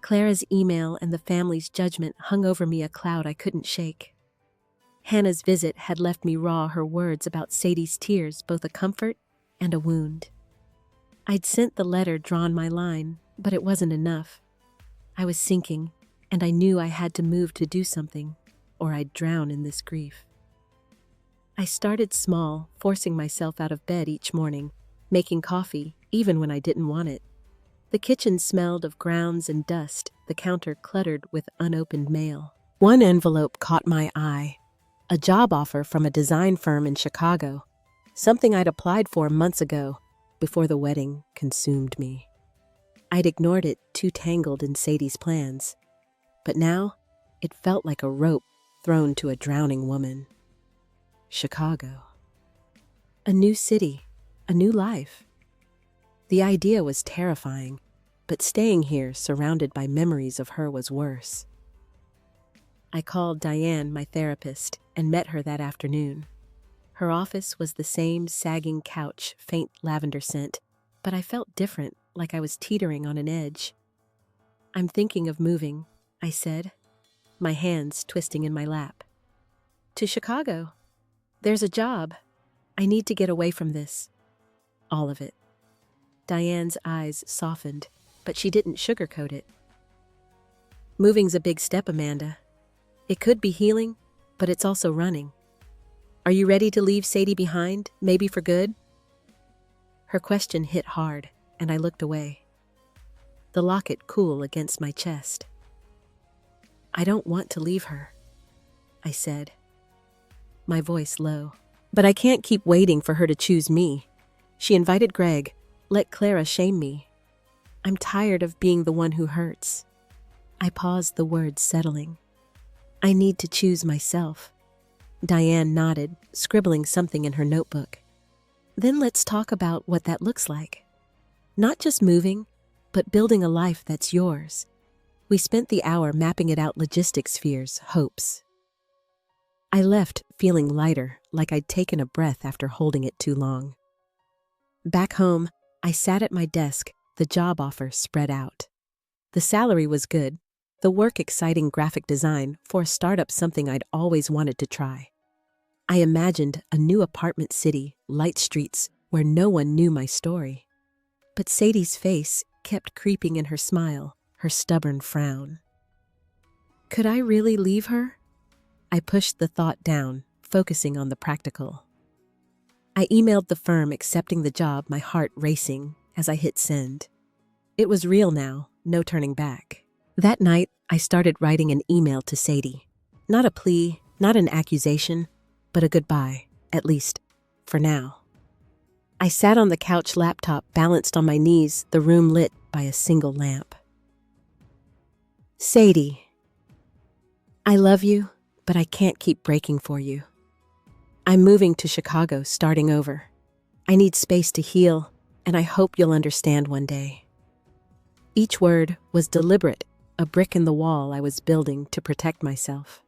Speaker 1: Clara's email and the family's judgment hung over me, a cloud I couldn't shake. Hannah's visit had left me raw, her words about Sadie's tears both a comfort and a wound. I'd sent the letter, drawn my line, but it wasn't enough. I was sinking, and I knew I had to move to do something, or I'd drown in this grief. I started small, forcing myself out of bed each morning, making coffee, even when I didn't want it. The kitchen smelled of grounds and dust, the counter cluttered with unopened mail. One envelope caught my eye. A job offer from a design firm in Chicago, something I'd applied for months ago, before the wedding consumed me. I'd ignored it, too tangled in Sadie's plans. But now, it felt like a rope thrown to a drowning woman. Chicago. A new city, a new life. The idea was terrifying, but staying here surrounded by memories of her was worse. I called Diane, my therapist, and met her that afternoon. Her office was the same sagging couch, faint lavender scent, but I felt different, like I was teetering on an edge. I'm thinking of moving, I said, my hands twisting in my lap. To Chicago. There's a job. I need to get away from this. All of it. Diane's eyes softened, but she didn't sugarcoat it. Moving's a big step, Amanda. It could be healing, but it's also running. Are you ready to leave Sadie behind, maybe for good? Her question hit hard, and I looked away. The locket cool against my chest. I don't want to leave her, I said, my voice low. But I can't keep waiting for her to choose me. She invited Greg, let Clara shame me. I'm tired of being the one who hurts. I paused, the words settling. I need to choose myself. Diane nodded, scribbling something in her notebook. Then let's talk about what that looks like. Not just moving, but building a life that's yours. We spent the hour mapping it out, logistics, fears, hopes. I left feeling lighter, like I'd taken a breath after holding it too long. Back home, I sat at my desk, the job offer spread out. The salary was good, the work exciting, graphic design for a startup, something I'd always wanted to try. I imagined a new apartment city, light streets, where no one knew my story. But Sadie's face kept creeping in, her smile, her stubborn frown. Could I really leave her? I pushed the thought down, focusing on the practical. I emailed the firm accepting the job, my heart racing as I hit send. It was real now, no turning back. That night, I started writing an email to Sadie. Not a plea, not an accusation, but a goodbye, at least for now. I sat on the couch, laptop balanced on my knees, the room lit by a single lamp. Sadie, I love you, but I can't keep breaking for you. I'm moving to Chicago, starting over. I need space to heal, and I hope you'll understand one day. Each word was deliberate, a brick in the wall I was building to protect myself.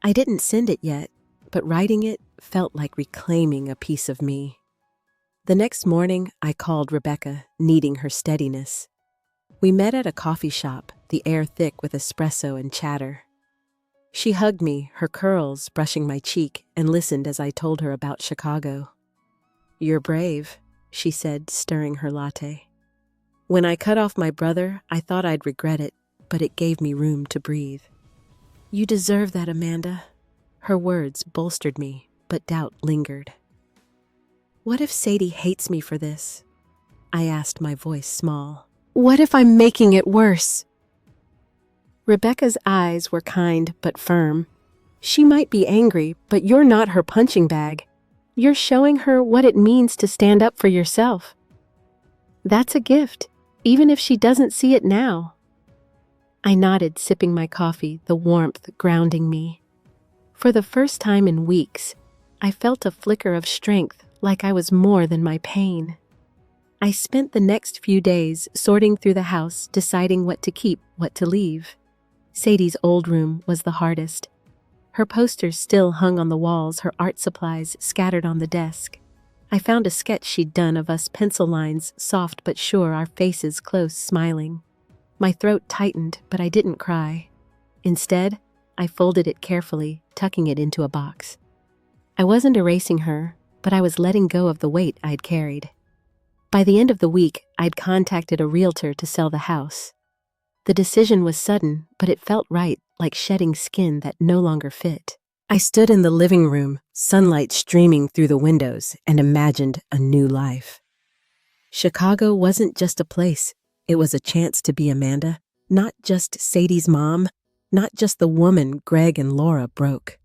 Speaker 1: I didn't send it yet, but writing it felt like reclaiming a piece of me. The next morning, I called Rebecca, needing her steadiness. We met at a coffee shop, the air thick with espresso and chatter. She hugged me, her curls brushing my cheek, and listened as I told her about Chicago. "You're brave," she said, stirring her latte. "When I cut off my brother, I thought I'd regret it, but it gave me room to breathe." "You deserve that, Amanda." Her words bolstered me, but doubt lingered. "What if Sadie hates me for this?" I asked, my voice small. "What if I'm making it worse?" Rebecca's eyes were kind but firm. "She might be angry, but you're not her punching bag. You're showing her what it means to stand up for yourself. That's a gift, even if she doesn't see it now." I nodded, sipping my coffee, the warmth grounding me. For the first time in weeks, I felt a flicker of strength, like I was more than my pain. I spent the next few days sorting through the house, deciding what to keep, what to leave. Sadie's old room was the hardest. Her posters still hung on the walls, her art supplies scattered on the desk. I found a sketch she'd done of us, pencil lines, soft but sure, our faces close, smiling. My throat tightened, but I didn't cry. Instead, I folded it carefully, tucking it into a box. I wasn't erasing her, but I was letting go of the weight I'd carried. By the end of the week, I'd contacted a realtor to sell the house. The decision was sudden, but it felt right, like shedding skin that no longer fit. I stood in the living room, sunlight streaming through the windows, and imagined a new life. Chicago wasn't just a place, it was a chance to be Amanda, not just Sadie's mom, not just the woman Greg and Laura broke.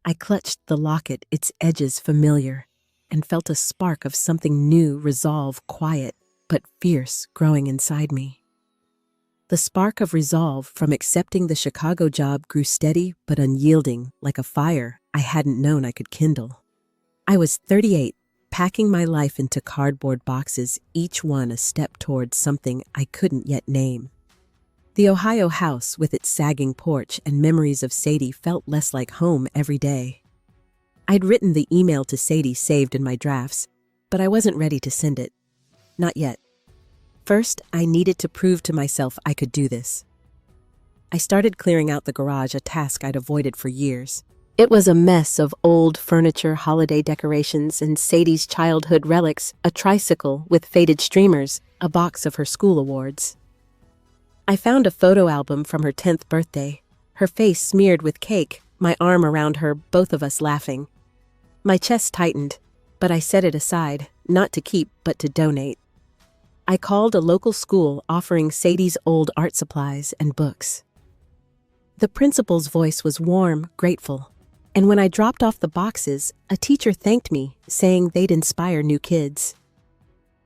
Speaker 1: I clutched the locket, its edges familiar, and felt a spark of something new, resolve, quiet, but fierce, growing inside me. The spark of resolve from accepting the Chicago job grew steady but unyielding, like a fire I hadn't known I could kindle. I was 38, packing my life into cardboard boxes, each one a step towards something I couldn't yet name. The Ohio house, with its sagging porch and memories of Sadie, felt less like home every day. I'd written the email to Sadie saved in my drafts, but I wasn't ready to send it. Not yet. First, I needed to prove to myself I could do this. I started clearing out the garage, a task I'd avoided for years. It was a mess of old furniture, holiday decorations, and Sadie's childhood relics, a tricycle with faded streamers, a box of her school awards. I found a photo album from her 10th birthday, her face smeared with cake, my arm around her, both of us laughing. My chest tightened, but I set it aside, not to keep, but to donate. I called a local school offering Sadie's old art supplies and books. The principal's voice was warm, grateful, and when I dropped off the boxes, a teacher thanked me, saying they'd inspire new kids.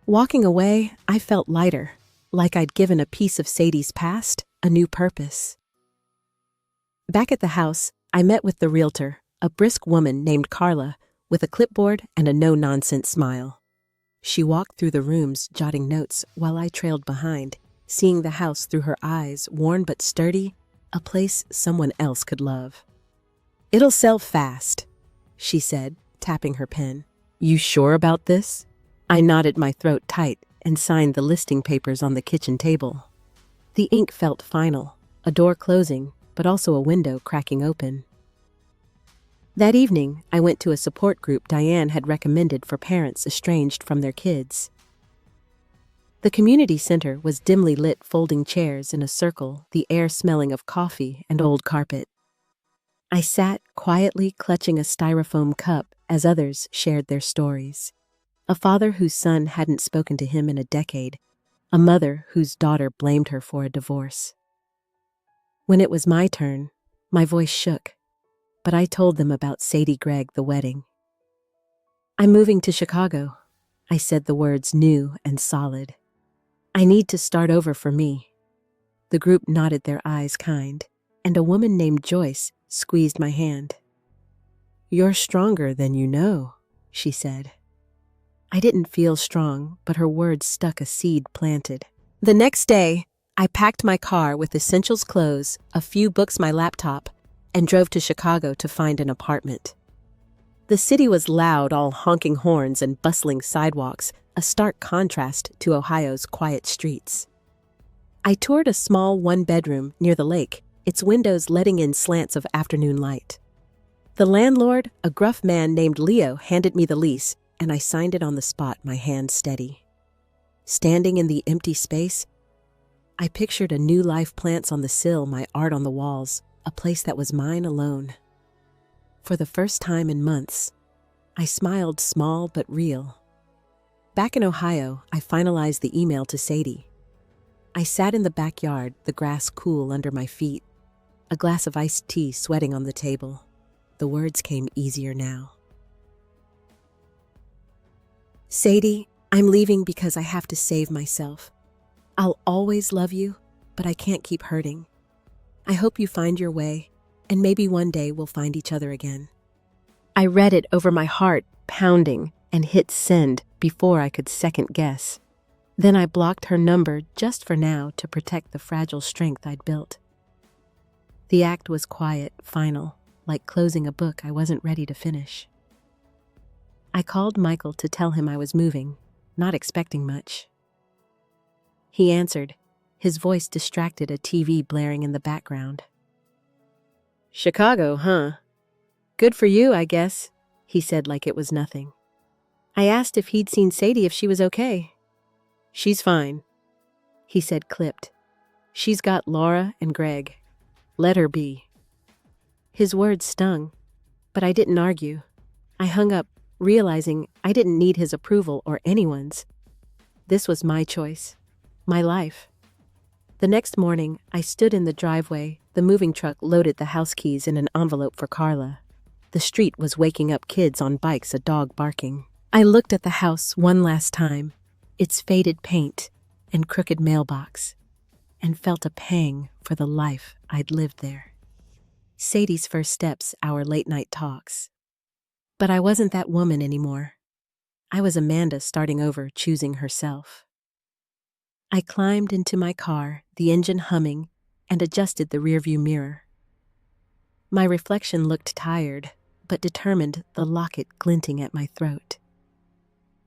Speaker 1: Walking away, I felt lighter, like I'd given a piece of Sadie's past a new purpose. Back at the house, I met with the realtor, a brisk woman named Carla, with a clipboard and a no-nonsense smile. She walked through the rooms, jotting notes, while I trailed behind, seeing the house through her eyes, worn but sturdy, a place someone else could love. "It'll sell fast," she said, tapping her pen. "You sure about this?" I nodded, my throat tight, and signed the listing papers on the kitchen table. The ink felt final, a door closing, but also a window cracking open. That evening, I went to a support group Diane had recommended for parents estranged from their kids. The community center was dimly lit, folding chairs in a circle, the air smelling of coffee and old carpet. I sat quietly, clutching a styrofoam cup as others shared their stories. A father whose son hadn't spoken to him in a decade, a mother whose daughter blamed her for a divorce. When it was my turn, my voice shook, but I told them about Sadie Gregg, the wedding. "I'm moving to Chicago," I said, the words new and solid. "I need to start over for me." The group nodded, their eyes kind, and a woman named Joyce squeezed my hand. "You're stronger than you know," she said. I didn't feel strong, but her words stuck a seed planted. The next day, I packed my car with essentials clothes, a few books, my laptop, and drove to Chicago to find an apartment. The city was loud, all honking horns and bustling sidewalks, a stark contrast to Ohio's quiet streets. I toured a small one-bedroom near the lake, its windows letting in slants of afternoon light. The landlord, a gruff man named Leo, handed me the lease, and I signed it on the spot, my hand steady. Standing in the empty space, I pictured a new life, plants on the sill, my art on the walls, a place that was mine alone. For the first time in months, I smiled, small but real. Back in Ohio, I finalized the email to Sadie. I sat in the backyard, the grass cool under my feet, a glass of iced tea sweating on the table. The words came easier now. Sadie, I'm leaving because I have to save myself. I'll always love you, but I can't keep hurting. I hope you find your way, and maybe one day we'll find each other again. I read it over my heart, pounding, and hit send before I could second guess. Then I blocked her number just for now to protect the fragile strength I'd built. The act was quiet, final, like closing a book I wasn't ready to finish. I called Michael to tell him I was moving, not expecting much. He answered, his voice distracted, a TV blaring in the background. "Chicago, huh? Good for you, I guess," he said like it was nothing. I asked if he'd seen Sadie, if she was okay. "She's fine," he said, clipped. "She's got Laura and Greg. Let her be." His words stung, but I didn't argue. I hung up, realizing I didn't need his approval or anyone's. This was my choice, my life. The next morning, I stood in the driveway. The moving truck loaded the house keys in an envelope for Carla. The street was waking up, kids on bikes, a dog barking. I looked at the house one last time, its faded paint and crooked mailbox, and felt a pang for the life I'd lived there. Sadie's first steps, our late-night talks. But I wasn't that woman anymore. I was Amanda starting over, choosing herself. I climbed into my car, the engine humming, and adjusted the rearview mirror. My reflection looked tired, but determined, the locket glinting at my throat.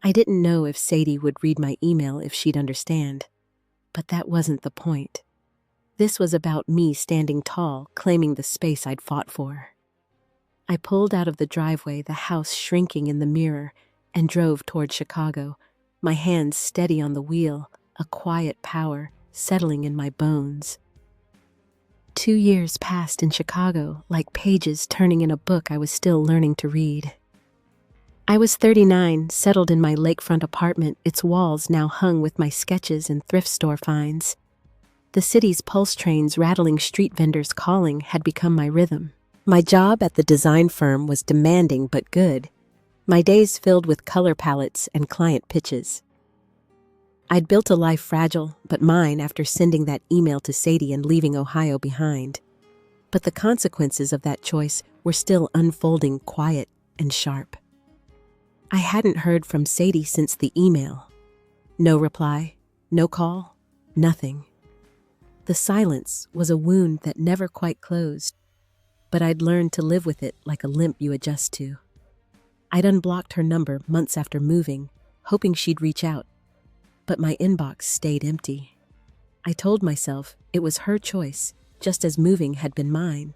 Speaker 1: I didn't know if Sadie would read my email, if she'd understand, but that wasn't the point. This was about me standing tall, claiming the space I'd fought for. I pulled out of the driveway, the house shrinking in the mirror, and drove toward Chicago, my hands steady on the wheel, a quiet power settling in my bones. 2 years passed in Chicago, like pages turning in a book I was still learning to read. I was 39, settled in my lakefront apartment, its walls now hung with my sketches and thrift store finds. The city's pulse trains rattling, street vendors calling, had become my rhythm. My job at the design firm was demanding but good, my days filled with color palettes and client pitches. I'd built a life fragile but mine after sending that email to Sadie and leaving Ohio behind. But the consequences of that choice were still unfolding, quiet and sharp. I hadn't heard from Sadie since the email. No reply, no call, nothing. The silence was a wound that never quite closed, but I'd learned to live with it like a limp you adjust to. I'd unblocked her number months after moving, hoping she'd reach out. But my inbox stayed empty. I told myself it was her choice, just as moving had been mine.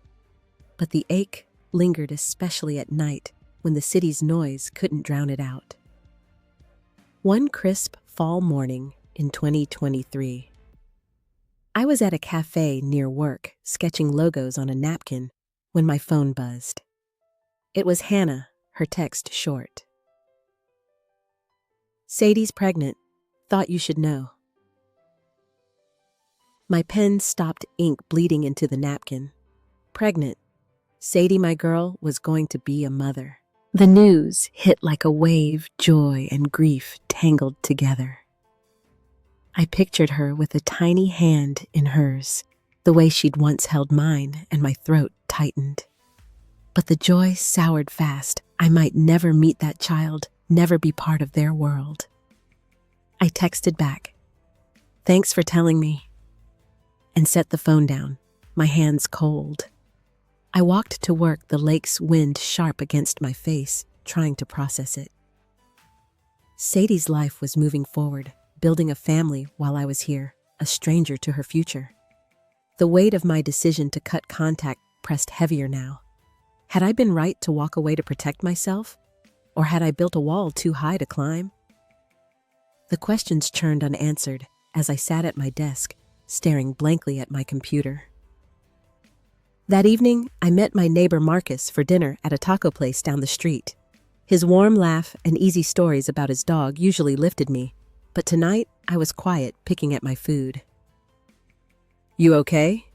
Speaker 1: But the ache lingered, especially at night, when the city's noise couldn't drown it out. One crisp fall morning in 2023, I was at a cafe near work, sketching logos on a napkin, when my phone buzzed. It was Hannah, her text short. "Sadie's pregnant. Thought you should know." My pen stopped, ink bleeding into the napkin. Pregnant. Sadie, my girl, was going to be a mother. The news hit like a wave, joy and grief tangled together. I pictured her with a tiny hand in hers, the way she'd once held mine, and my throat tightened. But the joy soured fast. I might never meet that child, never be part of their world. I texted back, "Thanks for telling me," and set the phone down, my hands cold. I walked to work, the lake's wind sharp against my face, trying to process it. Sadie's life was moving forward, building a family while I was here, a stranger to her future. The weight of my decision to cut contact pressed heavier now. Had I been right to walk away to protect myself? Or had I built a wall too high to climb? The questions churned unanswered as I sat at my desk, staring blankly at my computer. That evening, I met my neighbor Marcus for dinner at a taco place down the street. His warm laugh and easy stories about his dog usually lifted me, but tonight I was quiet, picking at my food. "You okay?"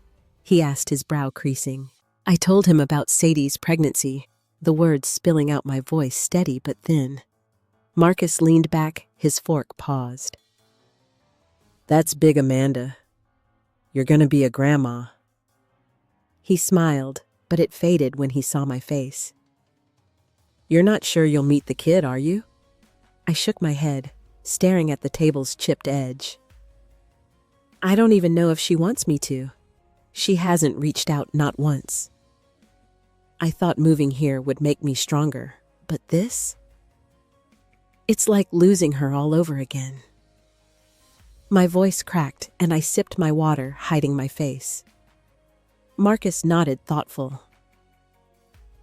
Speaker 1: he asked, his brow creasing. I told him about Sadie's pregnancy, the words spilling out my voice, steady but thin. Marcus leaned back, his fork paused. "That's big, Amanda. You're gonna be a grandma." He smiled, but it faded when he saw my face. "You're not sure you'll meet the kid, are you?" I shook my head, staring at the table's chipped edge. "I don't even know if she wants me to. She hasn't reached out, not once. I thought moving here would make me stronger, but this? It's like losing her all over again." My voice cracked, and I sipped my water, hiding my face. Marcus nodded, thoughtful.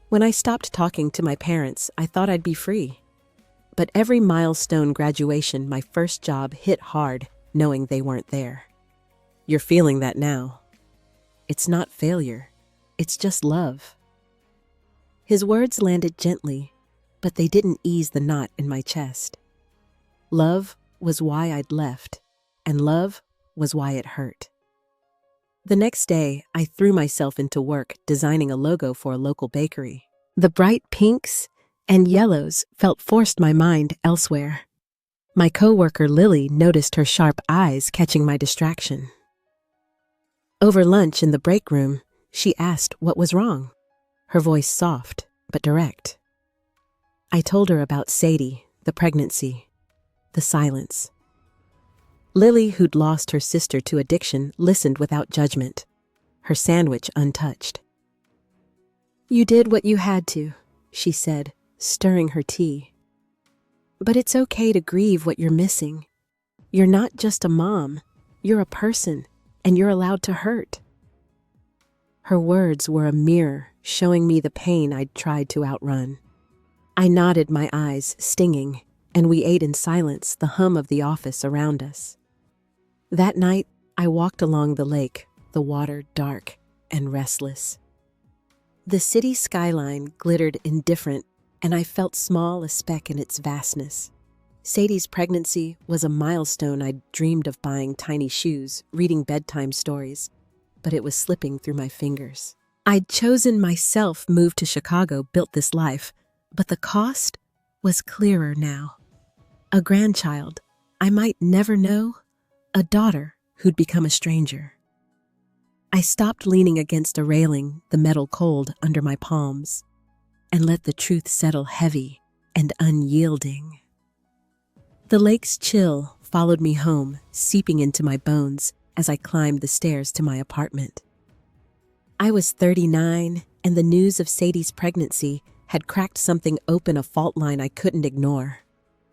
Speaker 1: "When I stopped talking to my parents, I thought I'd be free. But every milestone, graduation, my first job, hit hard, knowing they weren't there. You're feeling that now. It's not failure. It's just love." His words landed gently, but they didn't ease the knot in my chest. Love was why I'd left, and love was why it hurt. The next day, I threw myself into work designing a logo for a local bakery. The bright pinks and yellows forced my mind elsewhere. My coworker Lily noticed, her sharp eyes catching my distraction. Over lunch in the break room, she asked what was wrong, her voice soft but direct. I told her about Sadie, the pregnancy, the silence. Lily, who'd lost her sister to addiction, listened without judgment, her sandwich untouched. "You did what you had to," she said, stirring her tea. "But it's okay to grieve what you're missing. You're not just a mom, you're a person, and you're allowed to hurt." Her words were a mirror, showing me the pain I'd tried to outrun. I nodded, my eyes stinging, and we ate in silence, the hum of the office around us. That night, I walked along the lake, the water dark and restless. The city skyline glittered indifferent, and I felt small, a speck in its vastness. Sadie's pregnancy was a milestone. I'd dreamed of buying tiny shoes, reading bedtime stories, but it was slipping through my fingers. I'd chosen myself, moved to Chicago, built this life, but the cost was clearer now. A grandchild I might never know, a daughter who'd become a stranger. I stopped leaning against a railing, the metal cold under my palms, and let the truth settle heavy and unyielding. The lake's chill followed me home, seeping into my bones as I climbed the stairs to my apartment. I was 39, and the news of Sadie's pregnancy had cracked something open, a fault line I couldn't ignore.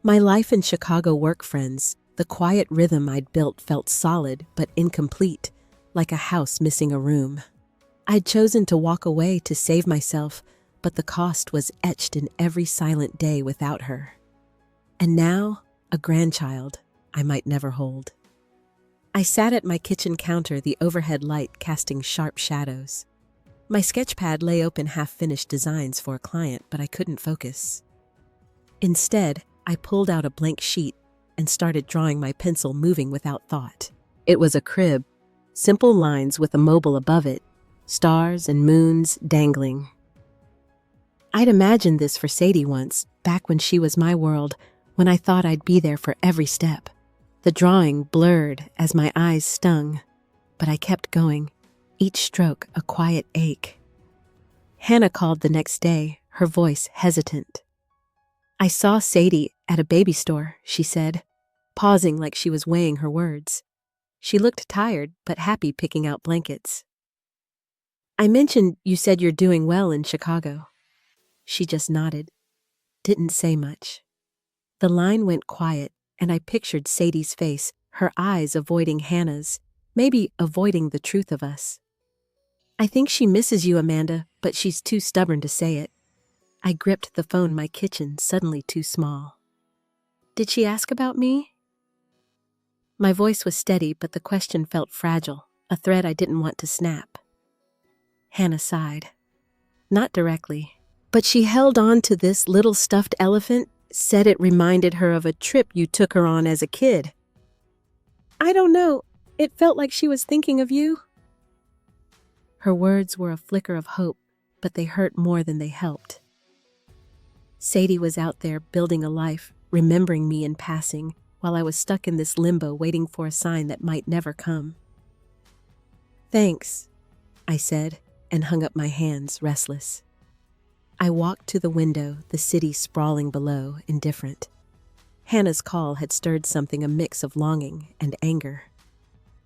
Speaker 1: My life in Chicago, work friends, the quiet rhythm I'd built felt solid but incomplete, like a house missing a room. I'd chosen to walk away to save myself, but the cost was etched in every silent day without her. And now, a grandchild I might never hold. I sat at my kitchen counter, the overhead light casting sharp shadows. My sketchpad lay open, half-finished designs for a client, but I couldn't focus. Instead, I pulled out a blank sheet and started drawing, my pencil moving without thought. It was a crib, simple lines with a mobile above it, stars and moons dangling. I'd imagined this for Sadie once, back when she was my world, when I thought I'd be there for every step. The drawing blurred as my eyes stung, but I kept going, each stroke a quiet ache. Hannah called the next day, her voice hesitant. I saw Sadie at a baby store, she said, pausing like she was weighing her words. She looked tired but happy picking out blankets. I mentioned you said you're doing well in Chicago. She just nodded, didn't say much. The line went quiet, and I pictured Sadie's face, her eyes avoiding Hannah's, maybe avoiding the truth of us. I think she misses you, Amanda, but she's too stubborn to say it. I gripped the phone, my kitchen suddenly too small. Did she ask about me? My voice was steady, but the question felt fragile, a thread I didn't want to snap. Hannah sighed. Not directly, but she held on to this little stuffed elephant, said it reminded her of a trip you took her on as a kid. I don't know, it felt like she was thinking of you. Her words were a flicker of hope, but they hurt more than they helped. Sadie was out there building a life, remembering me in passing, while I was stuck in this limbo waiting for a sign that might never come. Thanks, I said, and hung up my hands, restless. I walked to the window, the city sprawling below, indifferent. Hannah's call had stirred something, a mix of longing and anger.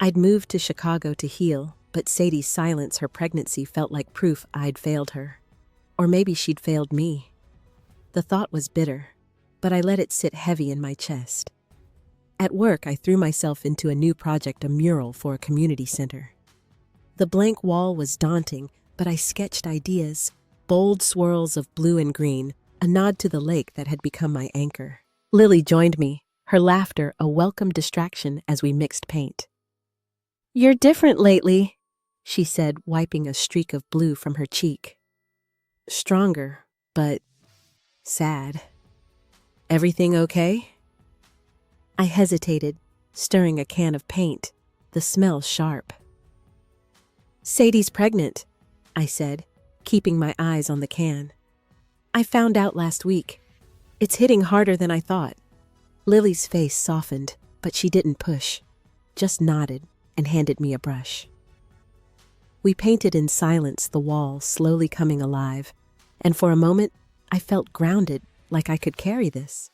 Speaker 1: I'd moved to Chicago to heal, but Sadie's silence, her pregnancy, felt like proof I'd failed her. Or maybe she'd failed me. The thought was bitter, but I let it sit heavy in my chest. At work, I threw myself into a new project, a mural for a community center. The blank wall was daunting, but I sketched ideas, bold swirls of blue and green, a nod to the lake that had become my anchor. Lily joined me, her laughter a welcome distraction as we mixed paint. You're different lately, she said, wiping a streak of blue from her cheek. Stronger, but sad. Everything okay? I hesitated, stirring a can of paint, the smell sharp. Sadie's pregnant, I said, keeping my eyes on the can. I found out last week. It's hitting harder than I thought. Lily's face softened, but she didn't push, just nodded and handed me a brush. We painted in silence, the wall slowly coming alive, and for a moment I felt grounded, like I could carry this.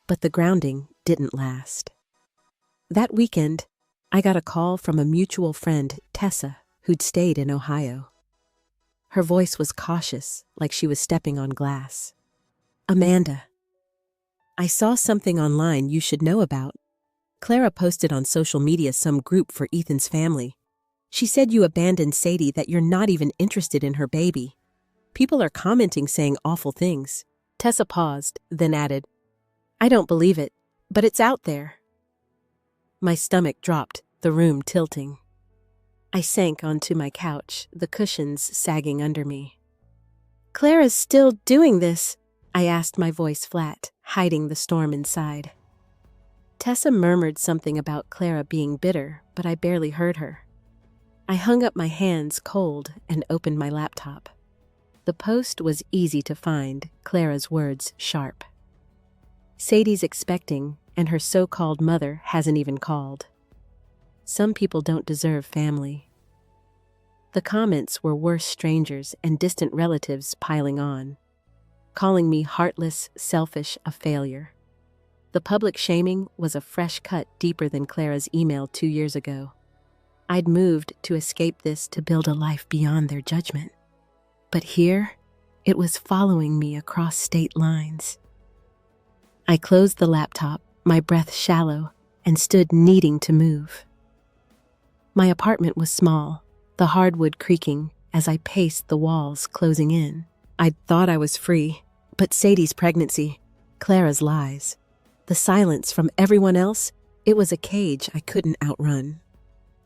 Speaker 1: But the grounding didn't last. That weekend, I got a call from a mutual friend, Tessa, who'd stayed in Ohio. Her voice was cautious, like she was stepping on glass. Amanda, I saw something online you should know about. Clara posted on social media some group for Ethan's family. She said you abandoned Sadie, that you're not even interested in her baby. People are commenting saying awful things. Tessa paused, then added, I don't believe it, but it's out there. My stomach dropped, the room tilting. I sank onto my couch, the cushions sagging under me. Clara's still doing this, I asked, my voice flat, hiding the storm inside. Tessa murmured something about Clara being bitter, but I barely heard her. I hung up my hands cold and opened my laptop. The post was easy to find, Clara's words sharp. Sadie's expecting, and her so-called mother hasn't even called. Some people don't deserve family. The comments were worse, strangers and distant relatives piling on, calling me heartless, selfish, a failure. The public shaming was a fresh cut deeper than Clara's email 2 years ago. I'd moved to escape this, to build a life beyond their judgment. But here, it was following me across state lines. I closed the laptop, my breath shallow, and stood needing to move. My apartment was small, the hardwood creaking as I paced the walls closing in. I'd thought I was free, but Sadie's pregnancy, Clara's lies, the silence from everyone else, it was a cage I couldn't outrun.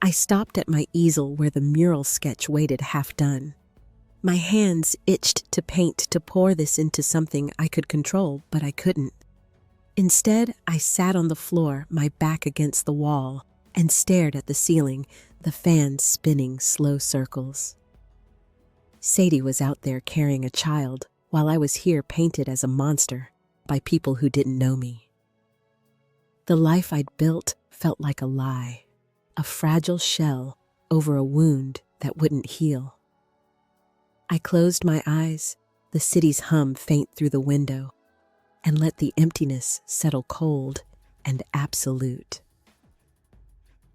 Speaker 1: I stopped at my easel where the mural sketch waited half done. My hands itched to paint, to pour this into something I could control, but I couldn't. Instead, I sat on the floor, my back against the wall, and stared at the ceiling, the fan spinning slow circles. Sadie was out there carrying a child, while I was here painted as a monster by people who didn't know me. The life I'd built felt like a lie, a fragile shell over a wound that wouldn't heal. I closed my eyes, the city's hum faint through the window, and let the emptiness settle cold and absolute.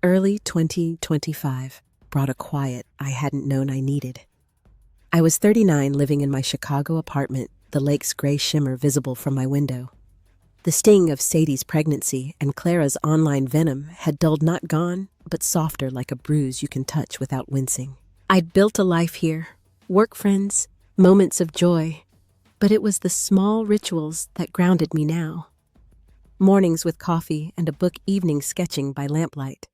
Speaker 1: Early 2025 brought a quiet I hadn't known I needed. I was 39, living in my Chicago apartment, the lake's gray shimmer visible from my window. The sting of Sadie's pregnancy and Clara's online venom had dulled, not gone, but softer, like a bruise you can touch without wincing. I'd built a life here, work friends, moments of joy, but it was the small rituals that grounded me now. Mornings with coffee and a book, evenings sketching by lamplight.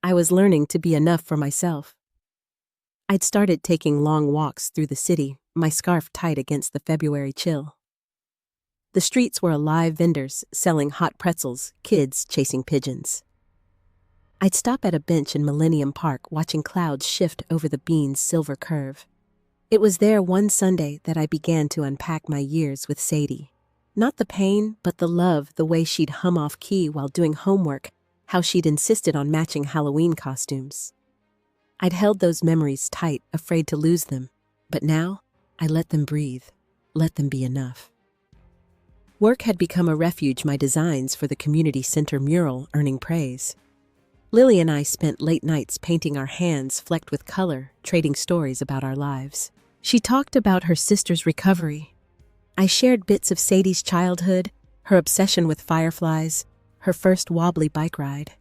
Speaker 1: I was learning to be enough for myself. I'd started taking long walks through the city, my scarf tight against the February chill. The streets were alive, vendors selling hot pretzels, kids chasing pigeons. I'd stop at a bench in Millennium Park, watching clouds shift over the bean's silver curve. It was there one Sunday that I began to unpack my years with Sadie. Not the pain, but the love, the way she'd hum off key while doing homework, how she'd insisted on matching Halloween costumes. I'd held those memories tight, afraid to lose them, but now I let them breathe, let them be enough. Work had become a refuge, my designs for the community center mural earning praise. Lily and I spent late nights painting, our hands flecked with color, trading stories about our lives. She talked about her sister's recovery. I shared bits of Sadie's childhood, her obsession with fireflies, her first wobbly bike ride.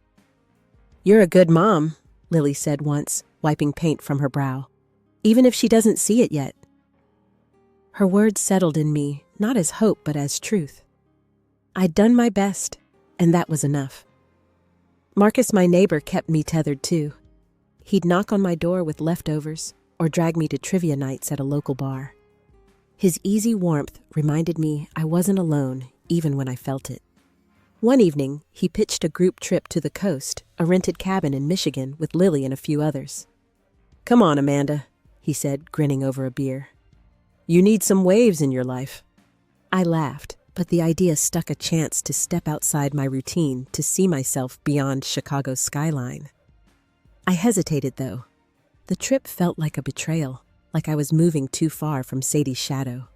Speaker 1: "You're a good mom," Lily said once, wiping paint from her brow, "even if she doesn't see it yet." Her words settled in me, not as hope but as truth. I'd done my best, and that was enough. Marcus, my neighbor, kept me tethered too. He'd knock on my door with leftovers or drag me to trivia nights at a local bar. His easy warmth reminded me I wasn't alone, even when I felt it. One evening, he pitched a group trip to the coast, a rented cabin in Michigan with Lily and a few others. "Come on, Amanda," he said, grinning over a beer. "You need some waves in your life." I laughed, but the idea stuck, a chance to step outside my routine, to see myself beyond Chicago's skyline. I hesitated, though. The trip felt like a betrayal, like I was moving too far from Sadie's shadow.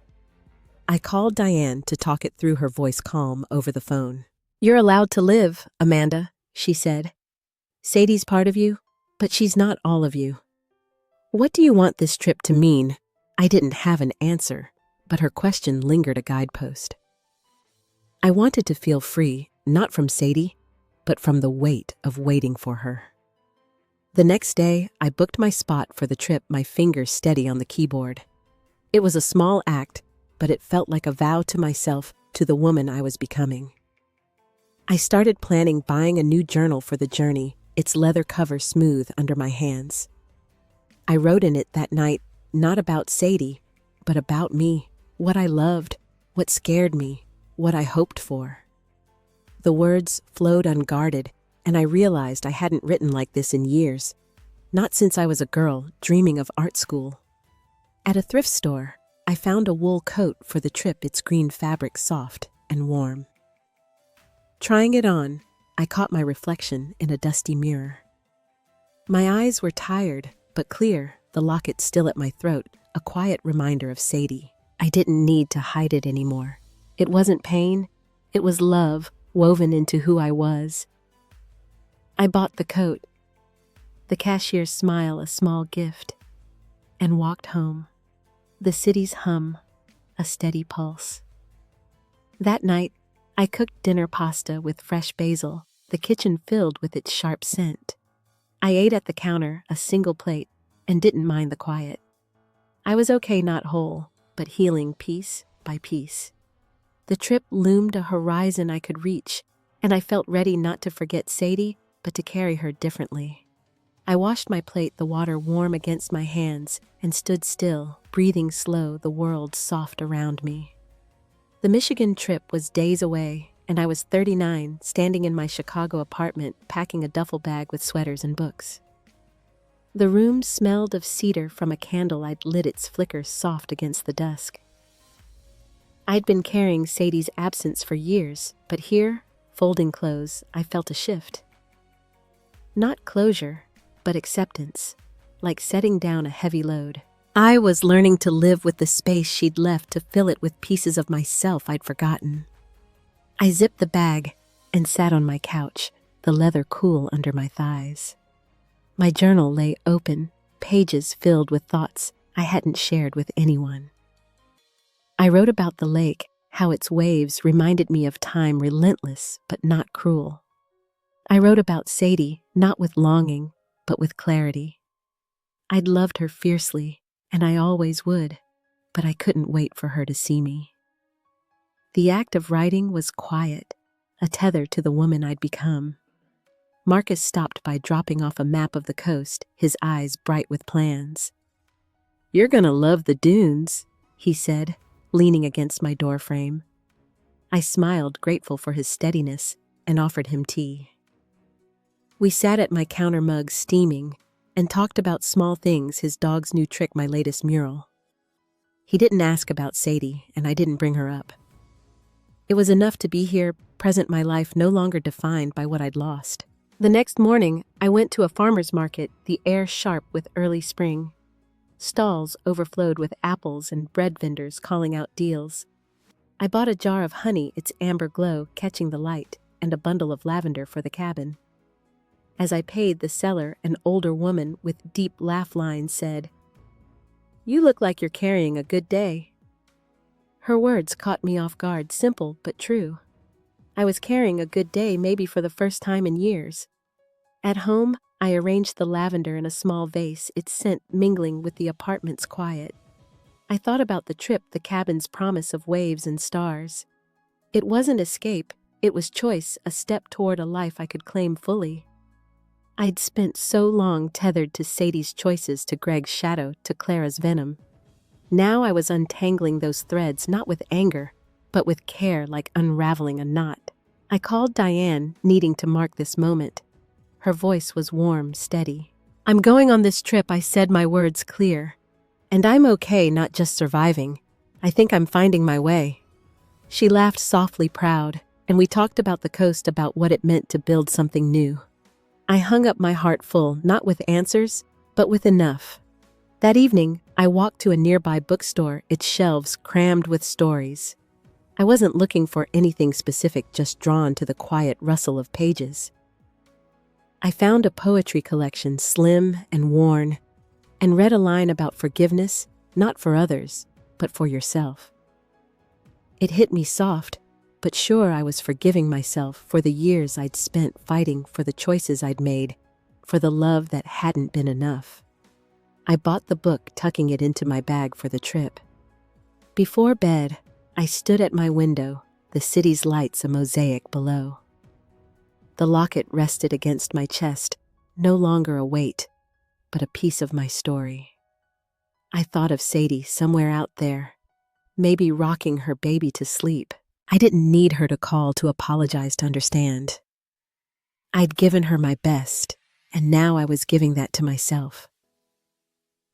Speaker 1: I called Diane to talk it through, her voice calm over the phone. "You're allowed to live, Amanda," she said. "Sadie's part of you, but she's not all of you." "What do you want this trip to mean?" I didn't have an answer, but her question lingered, a guidepost. I wanted to feel free, not from Sadie, but from the weight of waiting for her. The next day, I booked my spot for the trip, my fingers steady on the keyboard. It was a small act, but it felt like a vow to myself, to the woman I was becoming. I started planning, buying a new journal for the journey, its leather cover smooth under my hands. I wrote in it that night, not about Sadie, but about me, what I loved, what scared me, what I hoped for. The words flowed unguarded, and I realized I hadn't written like this in years, not since I was a girl dreaming of art school. At a thrift store, I found a wool coat for the trip, its green fabric soft and warm. Trying it on, I caught my reflection in a dusty mirror. My eyes were tired, but clear, the locket still at my throat, a quiet reminder of Sadie. I didn't need to hide it anymore. It wasn't pain, it was love woven into who I was. I bought the coat, the cashier's smile a small gift, and walked home. The city's hum, a steady pulse. That night, I cooked dinner pasta with fresh basil, the kitchen filled with its sharp scent. I ate at the counter, a single plate, and didn't mind the quiet. I was okay, not whole, but healing piece by piece. The trip loomed a horizon I could reach, and I felt ready not to forget Sadie, but to carry her differently. I washed my plate, the water warm against my hands, and stood still, breathing slow, the world soft around me. The Michigan trip was days away, and I was 39, standing in my Chicago apartment, packing a duffel bag with sweaters and books. The room smelled of cedar from a candle I'd lit, its flicker soft against the dusk. I'd been carrying Sadie's absence for years, but here, folding clothes, I felt a shift. Not closure, but acceptance, like setting down a heavy load. I was learning to live with the space she'd left to fill it with pieces of myself I'd forgotten. I zipped the bag and sat on my couch, the leather cool under my thighs. My journal lay open, pages filled with thoughts I hadn't shared with anyone. I wrote about the lake, how its waves reminded me of time relentless but not cruel. I wrote about Sadie, not with longing, but with clarity. I'd loved her fiercely, and I always would, but I couldn't wait for her to see me. The act of writing was quiet, a tether to the woman I'd become. Marcus stopped by dropping off a map of the coast, his eyes bright with plans. "You're gonna love the dunes," he said, leaning against my doorframe. I smiled, grateful for his steadiness, and offered him tea. We sat at my counter mug steaming and talked about small things, his dog's new trick, my latest mural. He didn't ask about Sadie, and I didn't bring her up. It was enough to be here, present, my life no longer defined by what I'd lost. The next morning, I went to a farmer's market, the air sharp with early spring. Stalls overflowed with apples and bread vendors calling out deals. I bought a jar of honey, its amber glow catching the light, and a bundle of lavender for the cabin. As I paid, the seller, an older woman with deep laugh lines, said, "You look like you're carrying a good day." Her words caught me off guard, simple but true. I was carrying a good day, maybe for the first time in years. At home, I arranged the lavender in a small vase, its scent mingling with the apartment's quiet. I thought about the trip, the cabin's promise of waves and stars. It wasn't escape, it was choice, a step toward a life I could claim fully. I'd spent so long tethered to Sadie's choices, to Greg's shadow, to Clara's venom. Now I was untangling those threads, not with anger, but with care, like unraveling a knot. I called Diane, needing to mark this moment. Her voice was warm, steady. "I'm going on this trip," I said, my words clear. "And I'm okay, not just surviving. I think I'm finding my way." She laughed softly, proud, and we talked about the coast, about what it meant to build something new. I hung up my heart full, not with answers, but with enough. That evening, I walked to a nearby bookstore, its shelves crammed with stories. I wasn't looking for anything specific, just drawn to the quiet rustle of pages. I found a poetry collection, slim and worn, and read a line about forgiveness, not for others, but for yourself. It hit me soft, but sure, I was forgiving myself for the years I'd spent fighting, for the choices I'd made, for the love that hadn't been enough. I bought the book, tucking it into my bag for the trip. Before bed, I stood at my window, the city's lights a mosaic below. The locket rested against my chest, no longer a weight, but a piece of my story. I thought of Sadie somewhere out there, maybe rocking her baby to sleep. I didn't need her to call, to apologize, to understand. I'd given her my best, and now I was giving that to myself.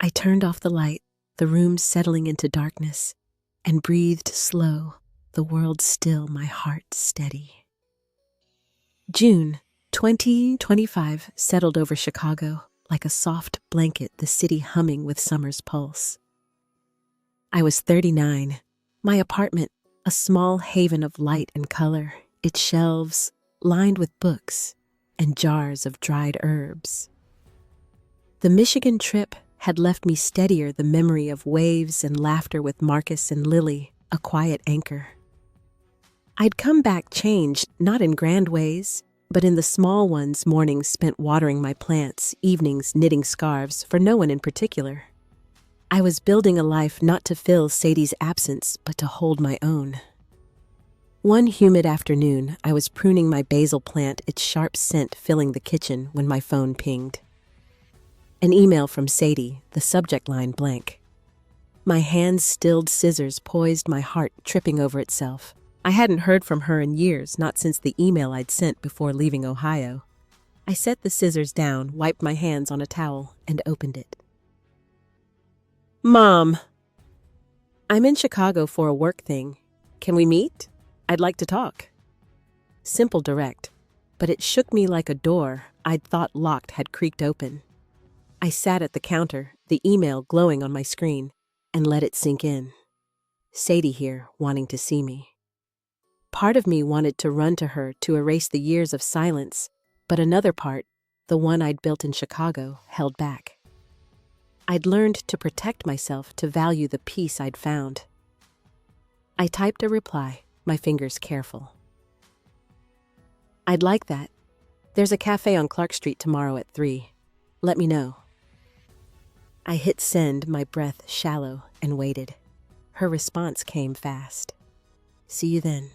Speaker 1: I turned off the light, the room settling into darkness, and breathed slow, the world still, my heart steady. June 2025 settled over Chicago like a soft blanket, the city humming with summer's pulse. I was 39, my apartment a small haven of light and color, its shelves lined with books and jars of dried herbs. The Michigan trip had left me steadier, the memory of waves and laughter with Marcus and Lily, a quiet anchor. I'd come back changed, not in grand ways, but in the small ones, mornings spent watering my plants, evenings knitting scarves for no one in particular. I was building a life not to fill Sadie's absence, but to hold my own. One humid afternoon, I was pruning my basil plant, its sharp scent filling the kitchen, when my phone pinged. An email from Sadie, the subject line blank. My hands stilled, scissors poised, my heart tripping over itself. I hadn't heard from her in years, not since the email I'd sent before leaving Ohio. I set the scissors down, wiped my hands on a towel, and opened it. "Mom, I'm in Chicago for a work thing. Can we meet? I'd like to talk." Simple, direct, but it shook me like a door I'd thought locked had creaked open. I sat at the counter, the email glowing on my screen, and let it sink in. Sadie here, wanting to see me. Part of me wanted to run to her to erase the years of silence, but another part, the one I'd built in Chicago, held back. I'd learned to protect myself, to value the peace I'd found. I typed a reply, my fingers careful. I'd like that. There's a cafe on Clark Street tomorrow at 3. Let me know. I hit send, my breath shallow, and waited. Her response came fast. See you then.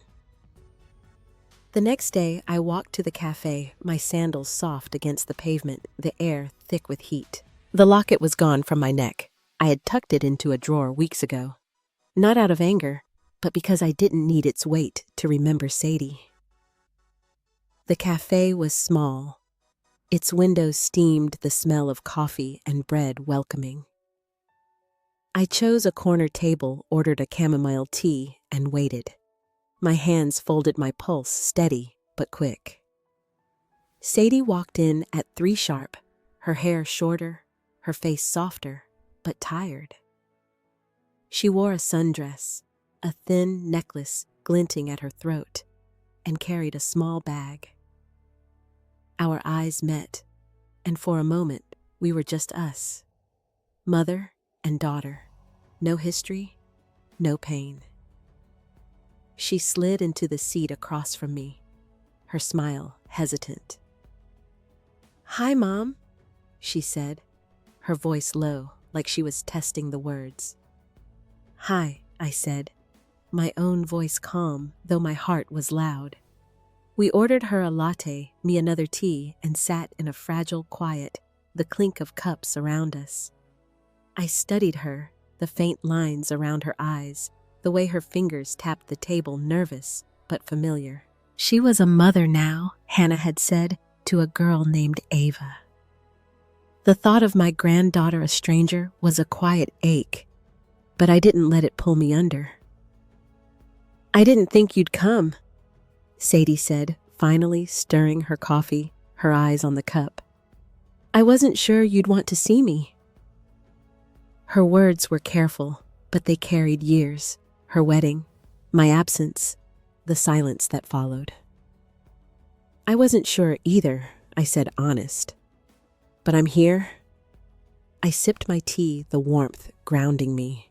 Speaker 1: The next day, I walked to the cafe, my sandals soft against the pavement, the air thick with heat. The locket was gone from my neck. I had tucked it into a drawer weeks ago. Not out of anger, but because I didn't need its weight to remember Sadie. The cafe was small. Its windows steamed the smell of coffee and bread welcoming. I chose a corner table, ordered a chamomile tea, and waited. My hands folded, my pulse steady but quick. Sadie walked in at 3 sharp, her hair shorter, her face softer, but tired. She wore a sundress, a thin necklace glinting at her throat, and carried a small bag. Our eyes met, and for a moment we were just us. Mother and daughter. No history, no pain. She slid into the seat across from me, her smile hesitant. "Hi, Mom," she said, her voice low, like she was testing the words. "Hi," I said, my own voice calm, though my heart was loud. We ordered her a latte, me another tea, and sat in a fragile quiet, the clink of cups around us. I studied her, the faint lines around her eyes, the way her fingers tapped the table, nervous but familiar. She was a mother now, Hannah had said, to a girl named Ava. The thought of my granddaughter a stranger was a quiet ache, but I didn't let it pull me under. "I didn't think you'd come," Sadie said, finally stirring her coffee, her eyes on the cup. "I wasn't sure you'd want to see me." Her words were careful, but they carried years. Her wedding, my absence, the silence that followed. "I wasn't sure either," I said, honest. "But I'm here." I sipped my tea, the warmth grounding me.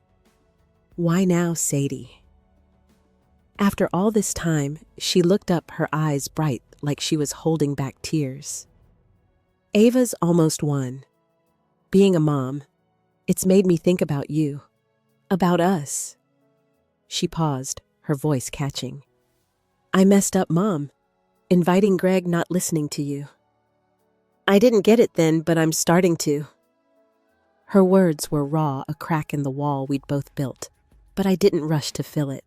Speaker 1: "Why now, Sadie?" After all this time, she looked up, her eyes bright like she was holding back tears. "Ava's almost 1. Being a mom, it's made me think about you, about us." She paused, her voice catching. "I messed up, Mom, inviting Greg, not listening to you. I didn't get it then, but I'm starting to." Her words were raw, a crack in the wall we'd both built, but I didn't rush to fill it.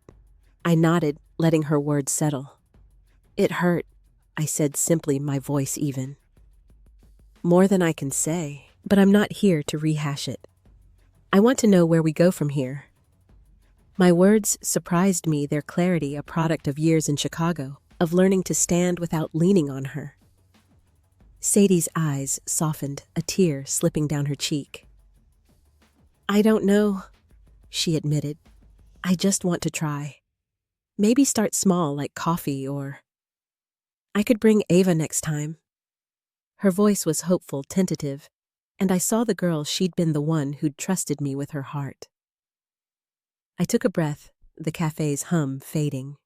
Speaker 1: I nodded, letting her words settle. "It hurt," I said simply, my voice even. "More than I can say, but I'm not here to rehash it. I want to know where we go from here." My words surprised me, their clarity a product of years in Chicago, of learning to stand without leaning on her. Sadie's eyes softened, a tear slipping down her cheek. "I don't know," she admitted. "I just want to try. Maybe start small, like coffee, or I could bring Ava next time." Her voice was hopeful, tentative, and I saw the girl she'd been, the one who'd trusted me with her heart. I took a breath, the cafe's hum fading.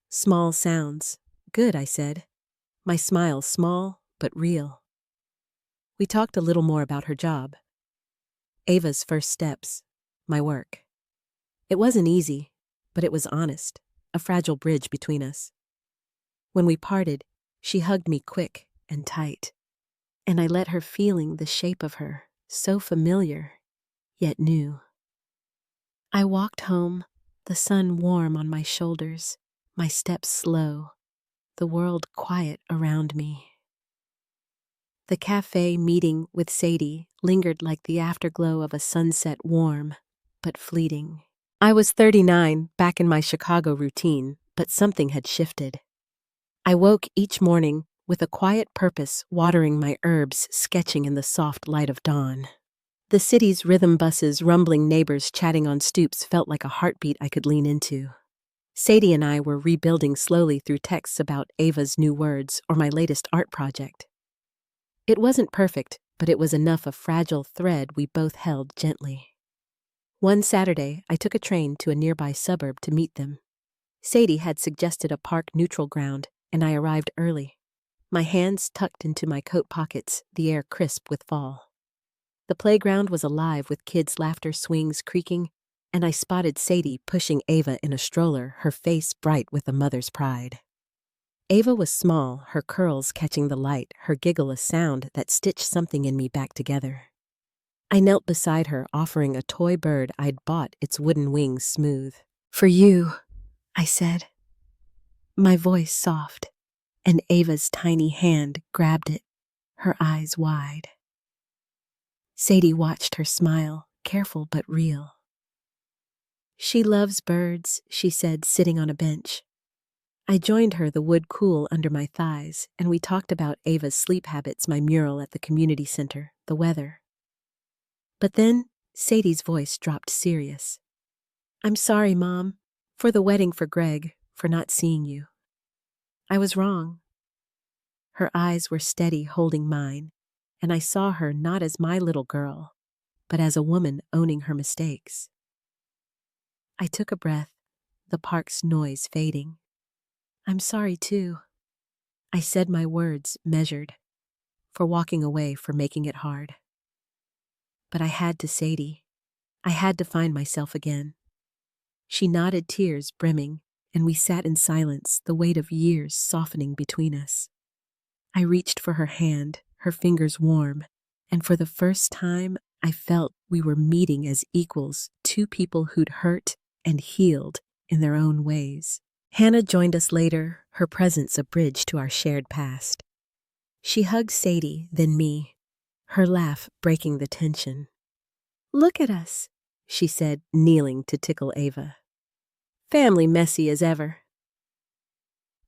Speaker 1: "Small sounds. Good," I said, my smile small but real. We talked a little more about her job. Ava's first steps, my work. It wasn't easy, but it was honest, a fragile bridge between us. When we parted, she hugged me quick and tight, and I let her, feeling the shape of her, so familiar, yet new. I walked home, the sun warm on my shoulders, my steps slow, the world quiet around me. The cafe meeting with Sadie lingered like the afterglow of a sunset, warm but fleeting. I was 39, back in my Chicago routine, but something had shifted. I woke each morning, with a quiet purpose, watering my herbs, sketching in the soft light of dawn. The city's rhythm buses, rumbling neighbors chatting on stoops felt like a heartbeat I could lean into. Sadie and I were rebuilding slowly through texts about Ava's new words or my latest art project. It wasn't perfect, but it was enough a fragile thread we both held gently. One Saturday, I took a train to a nearby suburb to meet them. Sadie had suggested a park-neutral ground, and I arrived early. My hands tucked into my coat pockets, the air crisp with fall. The playground was alive with kids' laughter, swings creaking, and I spotted Sadie pushing Ava in a stroller, her face bright with a mother's pride. Ava was small, her curls catching the light, her giggle a sound that stitched something in me back together. I knelt beside her, offering a toy bird I'd bought, its wooden wings smooth. "For you," I said, my voice soft, and Ava's tiny hand grabbed it, her eyes wide. Sadie watched her smile, careful but real. "She loves birds," she said, sitting on a bench. I joined her, the wood cool under my thighs, and we talked about Ava's sleep habits, my mural at the community center, the weather. But then Sadie's voice dropped serious. "I'm sorry, Mom, for the wedding, for Greg, for not seeing you. I was wrong." Her eyes were steady, holding mine, and I saw her not as my little girl, but as a woman owning her mistakes. I took a breath, the park's noise fading. "I'm sorry too." I said, my words measured, for walking away, for making it hard. But I had to, Sadie. I had to find myself again. She nodded, tears brimming, and we sat in silence, the weight of years softening between us. I reached for her hand, her fingers warm, and for the first time I felt we were meeting as equals, two people who'd hurt and healed in their own ways. Hannah joined us later, her presence a bridge to our shared past. She hugged Sadie, then me, her laugh breaking the tension. "Look at us," she said, kneeling to tickle Ava. "Family messy as ever."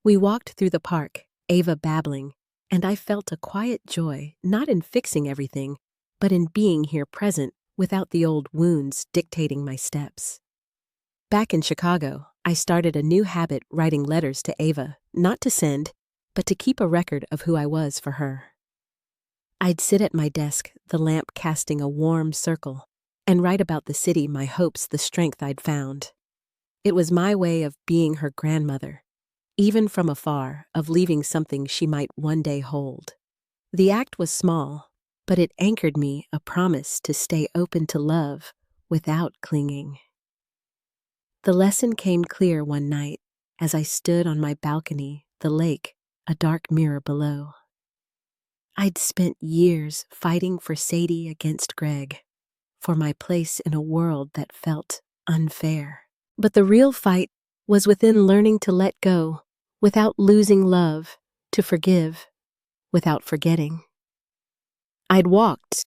Speaker 1: We walked through the park, Ava babbling, and I felt a quiet joy, not in fixing everything, but in being here present without the old wounds dictating my steps. Back in Chicago, I started a new habit, writing letters to Ava, not to send, but to keep a record of who I was for her. I'd sit at my desk, the lamp casting a warm circle, and write about the city, my hopes, the strength I'd found. It was my way of being her grandmother, even from afar, of leaving something she might one day hold. The act was small, but it anchored me, a promise to stay open to love without clinging. The lesson came clear one night as I stood on my balcony, the lake, a dark mirror below. I'd spent years fighting for Sadie against Greg, for my place in a world that felt unfair. But the real fight was within, learning to let go without losing love, to forgive without forgetting. I'd walked